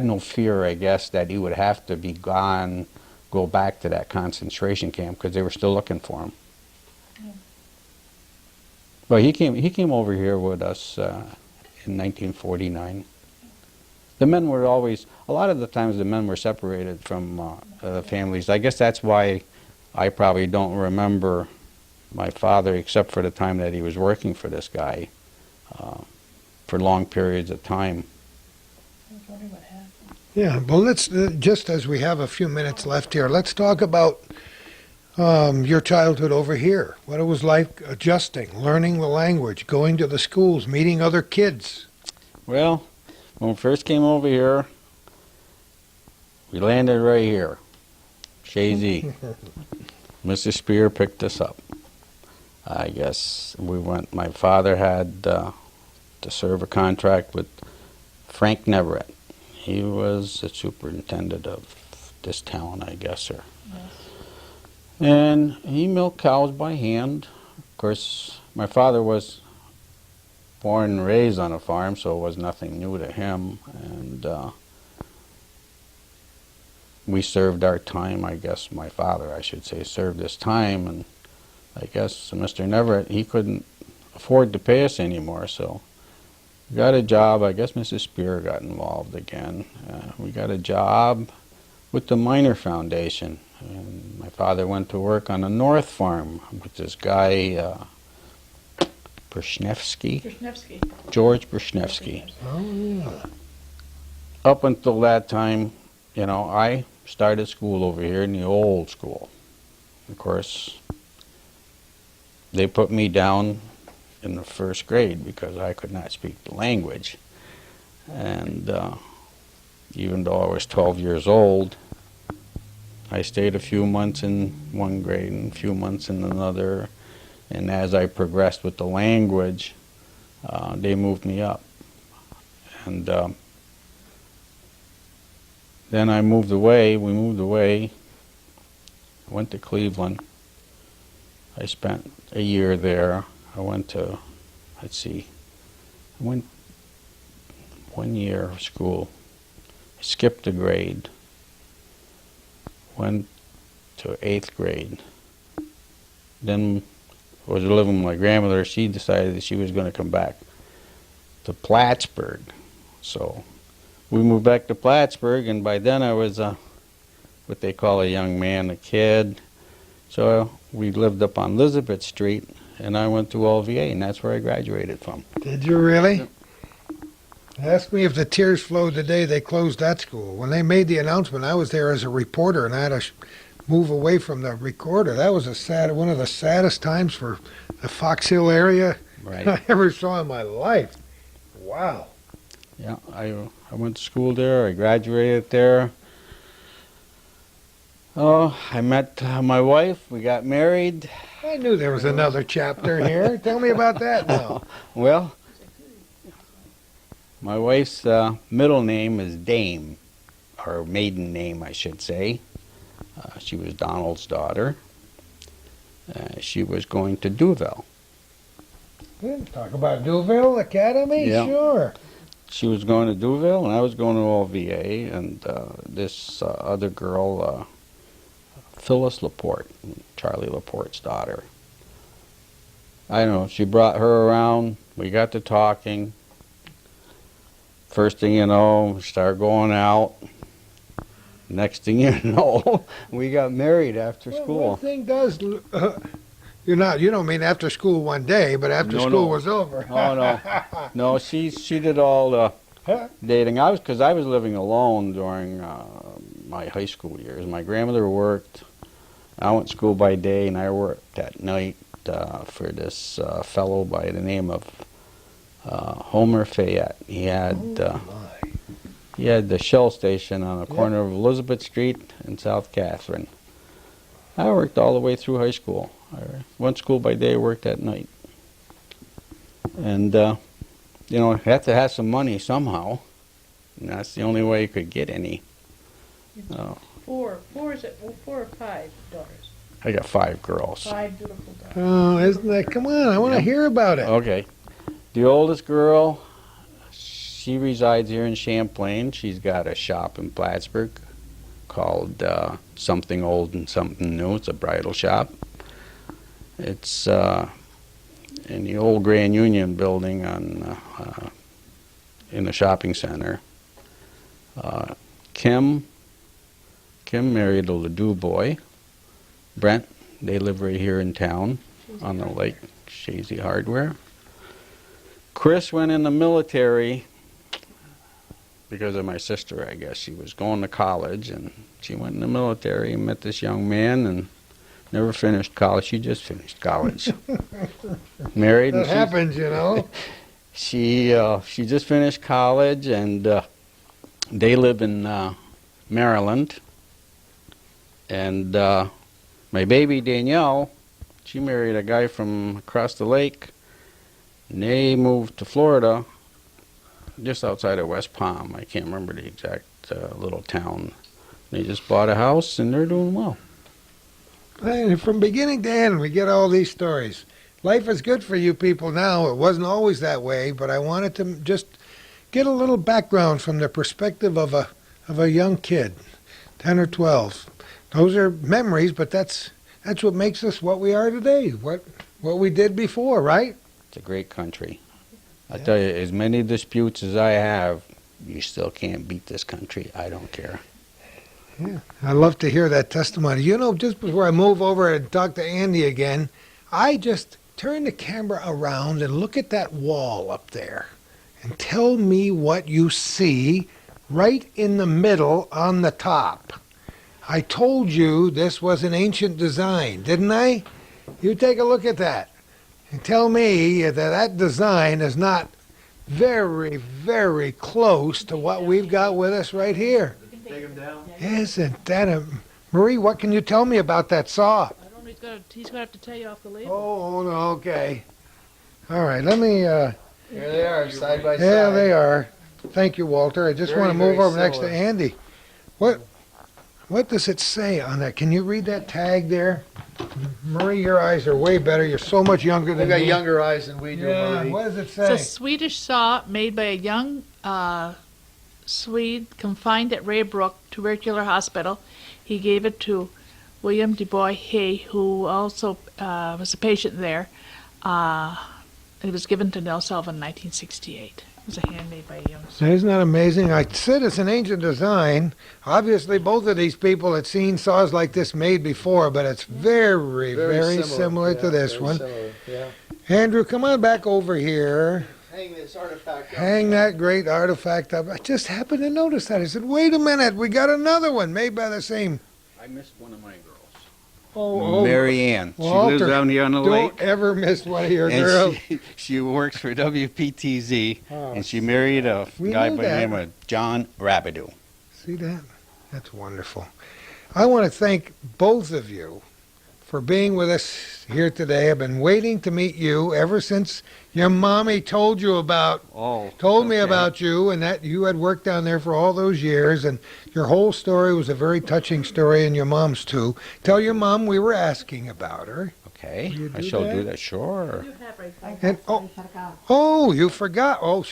no fear, I guess, that he would have to be gone, go back to that concentration camp because they were still looking for him. But he came over here with us in 1949. The men were always, a lot of the times the men were separated from the families. I guess that's why I probably don't remember my father except for the time that he was working for this guy for long periods of time. Yeah, well, let's, just as we have a few minutes left here, let's talk about your childhood over here. What it was like adjusting, learning the language, going to the schools, meeting other kids. Well, when we first came over here, we landed right here, Shazy. Mrs. Spear picked us up. I guess we went, my father had to serve a contract with Frank Neverett. He was the superintendent of this town, I guess, or. Yes. And he milked cows by hand. Of course, my father was born and raised on a farm, so it was nothing new to him. And we served our time, I guess my father, I should say, served his time. And I guess Mr. Neverett, he couldn't afford to pay us anymore, so we got a job. I guess Mrs. Spear got involved again. We got a job with the Miner Foundation. And my father went to work on a North Farm with this guy, George Brzezinski. Oh, yeah. Up until that time, I started school over here in the old school. Of course, they put me down in the first grade because I could not speak the language. And even though I was 12 years old, I stayed a few months in one grade and a few months in another. And as I progressed with the language, they moved me up. And then we moved away, went to Cleveland. I spent a year there. I went to, I went 1 year of school. I skipped a grade. Went to 8th grade. Then I was living with my grandmother. She decided that she was going to come back to Plattsburgh. So we moved back to Plattsburgh, and by then I was what they call a young man, a kid. So we lived up on Elizabeth Street, and I went to OLVA, and that's where I graduated from. Did you really? Ask me if the tears flowed the day they closed that school. When they made the announcement, I was there as a reporter, and I had to move away from the recorder. That was one of the saddest times for the Fox Hill area Right. I ever saw in my life. Wow. Yeah, I went to school there. I graduated there. Oh, I met my wife. We got married. I knew there was another chapter here. Tell me about that now. Well, my wife's middle name is Dame, or maiden name, I should say. She was Donald's daughter. She was going to Duville. Talk about Duville Academy? Yeah. Sure. She was going to Duville, and I was going to OVA, and this other girl, Phyllis Laporte, Charlie Laporte's daughter. I don't know, she brought her around, we got to talking. First thing you know, we started going out. Next thing you know, we got married after Well, school. one thing does, you don't mean after school one day, but after No, school no. was over. Oh, no. No, she did all the dating. Because I was living alone during my high school years. My grandmother worked. I went to school by day, and I worked at night for this fellow by the name of Homer Fayette. He had the Shell station on the corner of Elizabeth Street and South Catherine. I worked all the way through high school. I went to school by day, worked at night. And, you had to have some money somehow. And that's the only way you could get any. Four or five daughters? I got 5 girls. 5 beautiful daughters. Oh, isn't that? Come on, I want to hear about it. Okay. The oldest girl, she resides here in Champlain. She's got a shop in Plattsburgh called Something Old and Something New. It's a bridal shop. It's in the old Grand Union building in the shopping center. Kim married a Ledoux boy. Brent, they live right here in town on the lake, Shazy Hardware. Chris went in the military because of my sister, I guess. She was going to college, and she went in the military and met this young man and never finished college. She just finished college. Married. That happens, She just finished college, and they live in Maryland. And my baby Danielle, she married a guy from across the lake. And they moved to Florida, just outside of West Palm. I can't remember the exact little town. They just bought a house, and they're doing well. And from beginning to end, we get all these stories. Life is good for you people now. It wasn't always that way, but I wanted to just get a little background from the perspective of a young kid, 10 or 12. Those are memories, but that's what makes us what we are today, what we did before, right? It's a great country. I tell you, as many disputes as I have, you still can't beat this country. I don't care. Yeah, I love to hear that testimony. Just before I move over and talk to Andy again, I just turn the camera around and look at that wall up there and tell me what you see right in the middle on the top. I told you this was an ancient design, didn't I? You take a look at that and tell me that design is not very, very close to what we've got with us right here. Take them down. Isn't that Marie, what can you tell me about that saw? I don't know, he's gonna have to tell you off the label. Oh, no, okay. All right, let me, Here they are, side by side. yeah, they are. Thank you, Walter. I just Very, want to move very over next to similar. Andy. What does it say on that? Can you read that tag there? Marie, your eyes are way better. You're so much younger They've than got me. younger eyes than we do, Yeah, Marie. what does it It's say? a Swedish saw made by a young Swede confined at Raybrook Tubercular Hospital. He gave it to William WWII, who also was a patient there. It was given to Nell Sullivan in 1968. It was a handmade by a young Swede. Isn't that amazing? I said it's an ancient design. Obviously, both of these people had seen saws like this made before, but it's very, very similar to Yeah, this very one. similar, yeah. Andrew, come on back over here. hang this artifact up. Hang that great artifact up. I just happened to notice that. I said, wait a minute, we got another one made by the same. I missed one of my girls. Oh, Mary Ann. She Walter, lives down here on the lake. Don't ever miss one of your girls. And she works for WPTZ, Oh, and she married a we guy knew by the that. name of John Rabideau. See that? That's wonderful. I want to thank both of you for being with us here today. I've been waiting to meet you ever since your mommy told you about Oh, me about you, and that you had worked down there for all those years, and your whole story was a very touching story, and your mom's too. Tell your mom we were asking about her. Okay, You I do shall that? do that, sure. And oh, you forgot. Oh,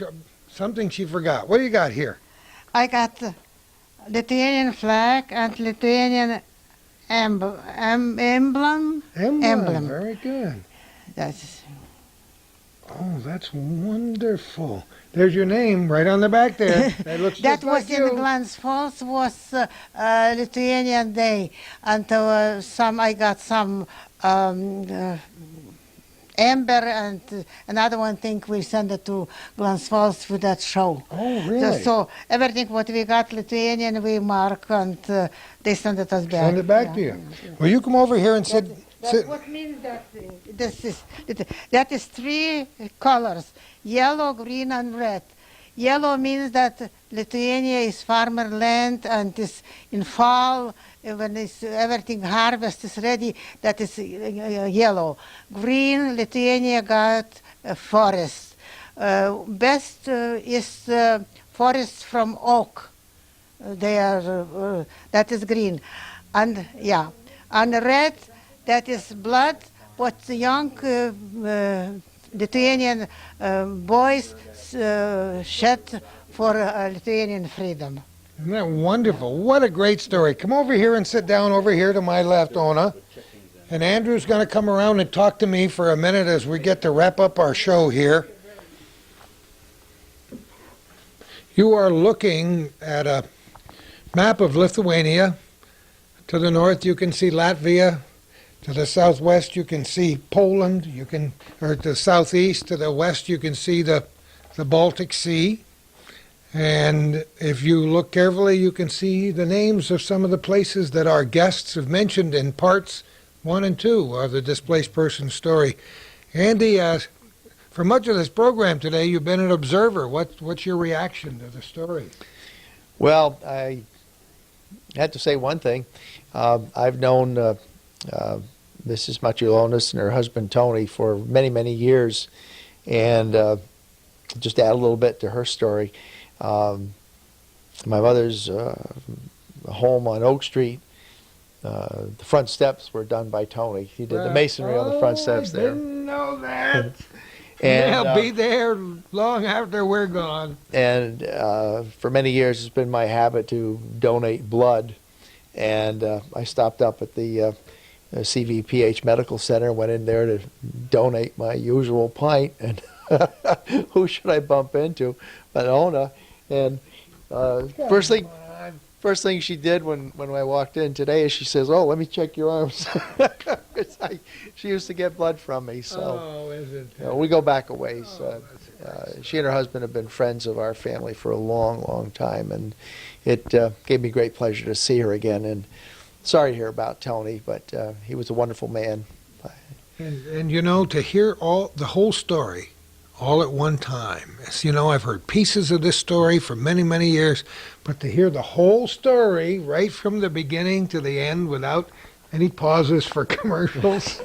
something she forgot. What do you got here? I got Lithuanian flag and Lithuanian emblem. Emblem. Very good. That's Oh, that's wonderful. There's your name right on the back there. That looks that just was like in you. Glens Falls was Lithuanian Day, and I got some amber and another one thing we sent it to Glens Falls for that show. Oh, really? So everything what we got Lithuanian we mark and they send it us back. Send it back to you. Well, you come over here and sit. That's what means that that is three colors: yellow, green, and red. Yellow means that Lithuania is farmer land and is in fall when everything harvest is ready. That is yellow. Green, Lithuania got a forest. Best is forest from oak. They are that is green, and yeah, and red. That is blood, what the young Lithuanian boys shed for Lithuanian freedom. Isn't that wonderful? What a great story. Come over here and sit down over here to my left, Ona. And Andrew's going to come around and talk to me for a minute as we get to wrap up our show here. You are looking at a map of Lithuania. To the north, you can see Latvia. To the southwest, you can see Poland. Or to the southeast, to the west, you can see the Baltic Sea. And if you look carefully, you can see the names of some of the places that our guests have mentioned in parts 1 and 2 of the Displaced Person Story. Andy, for much of this program today, you've been an observer. What's your reaction to the story? Well, I had to say one thing. I've known Mrs. Machulonis and her husband Tony for many, many years, and just to add a little bit to her story, my mother's home on Oak Street, the front steps were done by Tony. He did the masonry on the front steps there. I didn't know that. And, They'll be there long after we're gone. And for many years, it's been my habit to donate blood. And I stopped up at the CVPH Medical Center, went in there to donate my usual pint, and who should I bump into but Ona? And first thing she did when I walked in today is she says, "Oh, let me check your arms." She used to get blood from me, so we go back a ways. She and her husband have been friends of our family for a long, long time, and it gave me great pleasure to see her again. And sorry to hear about Tony, but he was a wonderful man. And you know, to hear the whole story all at one time. As you know, I've heard pieces of this story for many, many years, but to hear the whole story right from the beginning to the end without any pauses for commercials.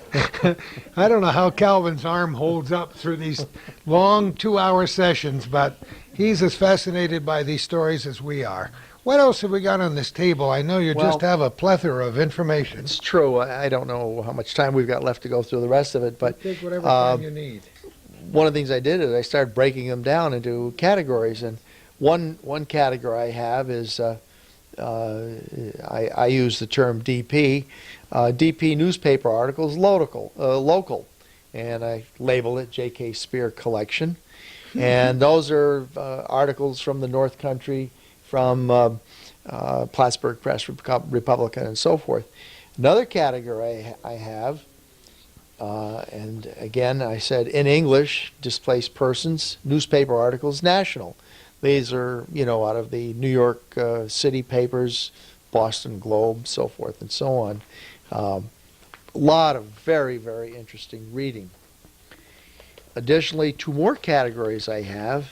I don't know how Calvin's arm holds up through these long 2-hour sessions, but he's as fascinated by these stories as we are. What else have we got on this table? I know you just have a plethora of information. It's true. I don't know how much time we've got left to go through the rest of it, but Take whatever time you need. one of the things I did is I started breaking them down into categories, and one category I have is I use the term DP. DP newspaper articles, local, and I label it J.K. Spear Collection, and those are articles from the North Country, from Plattsburgh Press Republican, and so forth. Another category I have And again, I said in English, displaced persons, newspaper articles, national. These are, out of the New York City papers, Boston Globe, so forth and so on. A lot of very, very interesting reading. Additionally, 2 more categories I have,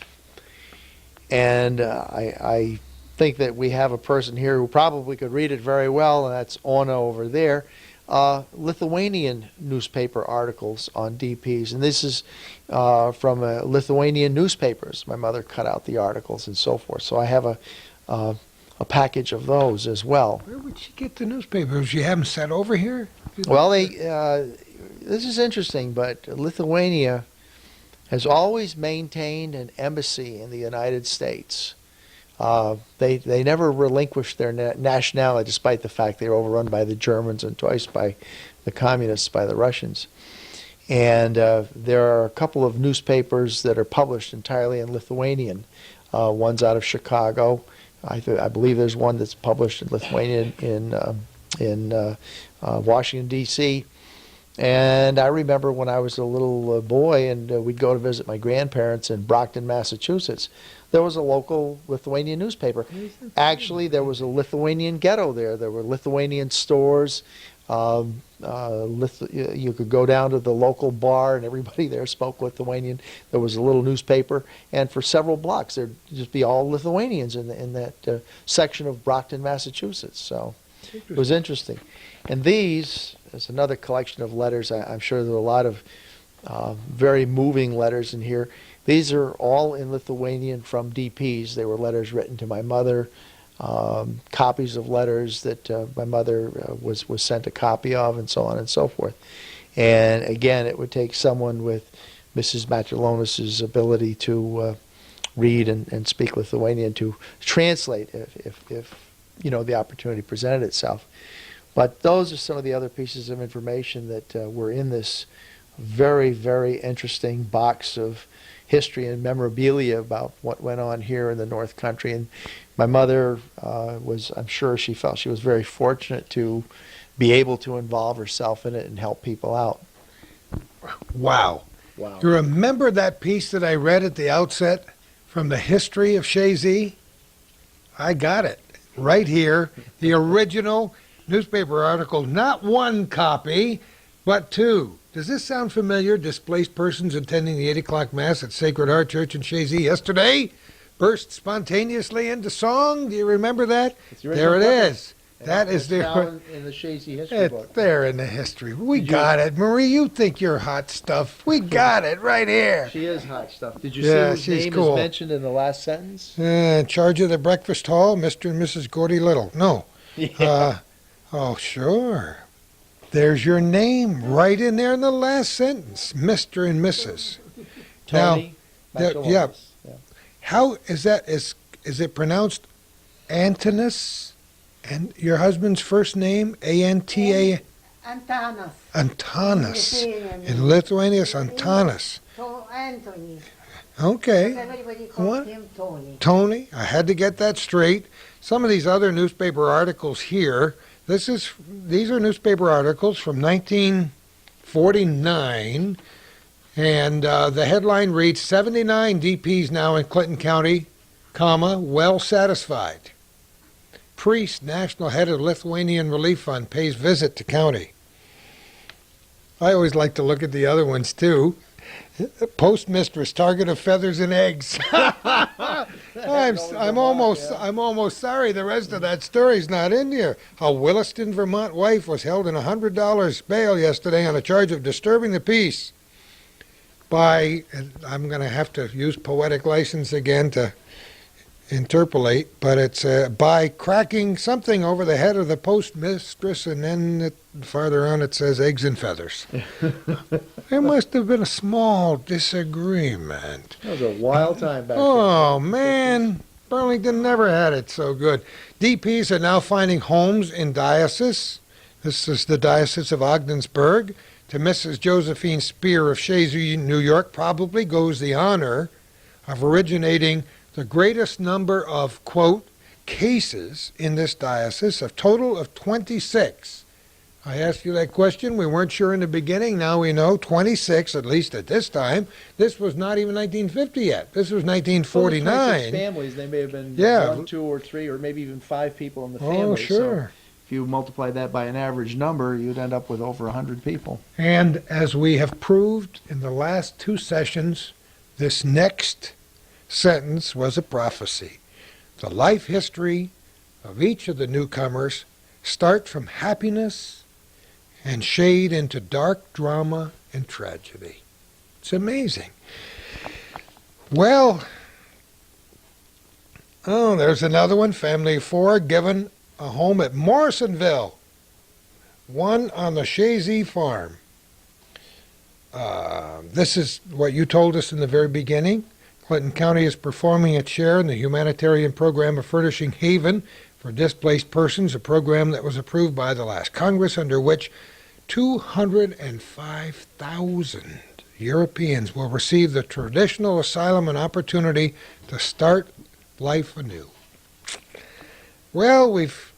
and I think that we have a person here who probably could read it very well, and that's Ona over there. Lithuanian newspaper articles on DPs, and this is from Lithuanian newspapers. My mother cut out the articles and so forth, so I have a package of those as well. Where would she get the newspapers? You have them sent over here? Well, this is interesting, but Lithuania has always maintained an embassy in the United States. They never relinquished their nationality, despite the fact they were overrun by the Germans and twice by the communists, by the Russians. And there are a couple of newspapers that are published entirely in Lithuanian. One's out of Chicago. I believe there's one that's published in Lithuanian in Washington, D.C. And I remember when I was a little boy and we'd go to visit my grandparents in Brockton, Massachusetts, there was a local Lithuanian newspaper. Actually, there was a Lithuanian ghetto there. There were Lithuanian stores. You could go down to the local bar and everybody there spoke Lithuanian. There was a little newspaper, and for several blocks there'd just be all Lithuanians in that section of Brockton, Massachusetts. So it was interesting. And these is another collection of letters. I'm sure there are a lot of very moving letters in here. These are all in Lithuanian from DPs. They were letters written to my mother, copies of letters that my mother was sent a copy of, and so on and so forth. And again, it would take someone with Mrs. Matulonis's ability to read and speak Lithuanian to translate if the opportunity presented itself. But those are some of the other pieces of information that were in this very, very interesting box of history and memorabilia about what went on here in the North Country. And my mother I'm sure she felt she was very fortunate to be able to involve herself in it and help people out. Wow. Wow. You remember that piece that I read at the outset from the history of Shazy? I got it right here. The original newspaper article, not 1 copy, but 2. Does this sound familiar? Displaced persons attending the 8 o'clock Mass at Sacred Heart Church in Shazy yesterday burst spontaneously into song. Do you remember that? There it is. That is down in the Shazy history book. It's there in the history. We got it. Marie, you think you're hot stuff. We got it right here. She is hot stuff. Did you Yeah, see whose she's name cool. is mentioned in the last sentence? In charge of the breakfast hall, Mr. and Mrs. Gordy Little. No. Yeah. Oh, sure. There's your name right in there in the last sentence, Mr. and Mrs. Tony Now, Matulonis. yeah. Yeah. How is that? Is it pronounced Antinous? And your husband's first name, A-N-T-A? Antanas. Antanas. Lithuanian. In Lithuania, it's Antanas. To Anthony. Okay. Everybody calls What? him Tony. Tony, I had to get that straight. Some of these other newspaper articles here, these are newspaper articles from 1949, and the headline reads, 79 DPs now in Clinton County, comma, well satisfied. Priest, national head of Lithuanian Relief Fund, pays visit to county. I always like to look at the other ones, too. Postmistress, target of feathers and eggs. I'm almost sorry the rest of that story's not in here. A Williston, Vermont wife was held in $100 bail yesterday on a charge of disturbing the peace by, and I'm going to have to use poetic license again to interpolate, but it's by cracking something over the head of the postmistress, and then farther on it says eggs and feathers. There must have been a small disagreement. That was a wild time back Oh, man. Burlington never had it so good. DPs are now finding homes in diocese. This is the Diocese of Ogdensburg. To Mrs. Josephine Spear of Shazy, New York, probably goes the honor of originating the greatest number of, quote, cases in this diocese, a total of 26 I asked you that question. We weren't sure in the beginning. Now we know 26, at least at this time. This was not even 1950 yet. This was Well, there's 1949. 26 families. They may have been Yeah. 1, 2, or 3, or maybe even 5 people in the Oh, family. So sure. if you multiply that by an average number, you'd end up with over 100 people. And as we have proved in the last 2 sessions, this next sentence was a prophecy. The life history of each of the newcomers start from happiness and shade into dark drama and tragedy. It's amazing. Well, oh, there's another one. Family of 4 given a home at Morrisonville, one on the Shazy farm. This is what you told us in the very beginning. Clinton County is performing its share in the humanitarian program of furnishing haven for displaced persons, a program that was approved by the last Congress, under which 205,000 Europeans will receive the traditional asylum and opportunity to start life anew. Well, we've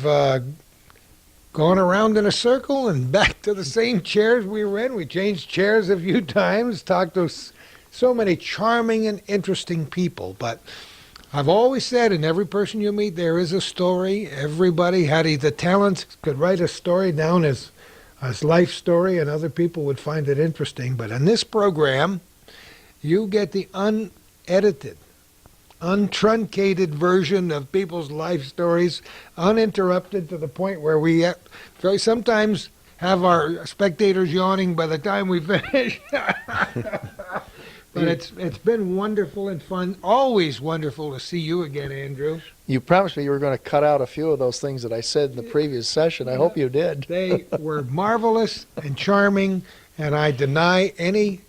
gone around in a circle and back to the same chairs we were in. We changed chairs a few times, talked to so many charming and interesting people, but I've always said, in every person you meet, there is a story. Everybody had the talent, could write a story down as life story, and other people would find it interesting. But in this program, you get the unedited, untruncated version of people's life stories, uninterrupted to the point where we sometimes have our spectators yawning by the time we finish. But it's been wonderful and fun. Always wonderful to see you again, Andrew. You promised me you were going to cut out a few of those things that I said in the previous session. I hope you did. They were marvelous and charming, and I deny any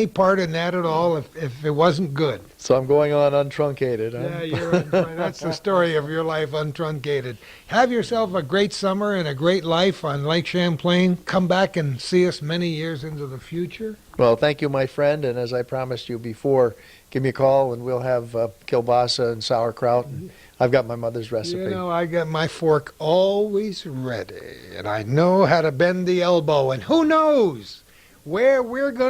part in that at all if it wasn't good. So I'm going on untruncated. Huh? Yeah, that's the story of your life, untruncated. Have yourself a great summer and a great life on Lake Champlain. Come back and see us many years into the future. Well, thank you, my friend. And as I promised you before, give me a call and we'll have kielbasa and sauerkraut. And I've got my mother's recipe. You know, I got my fork always ready, and I know how to bend the elbow, and who knows where we're going to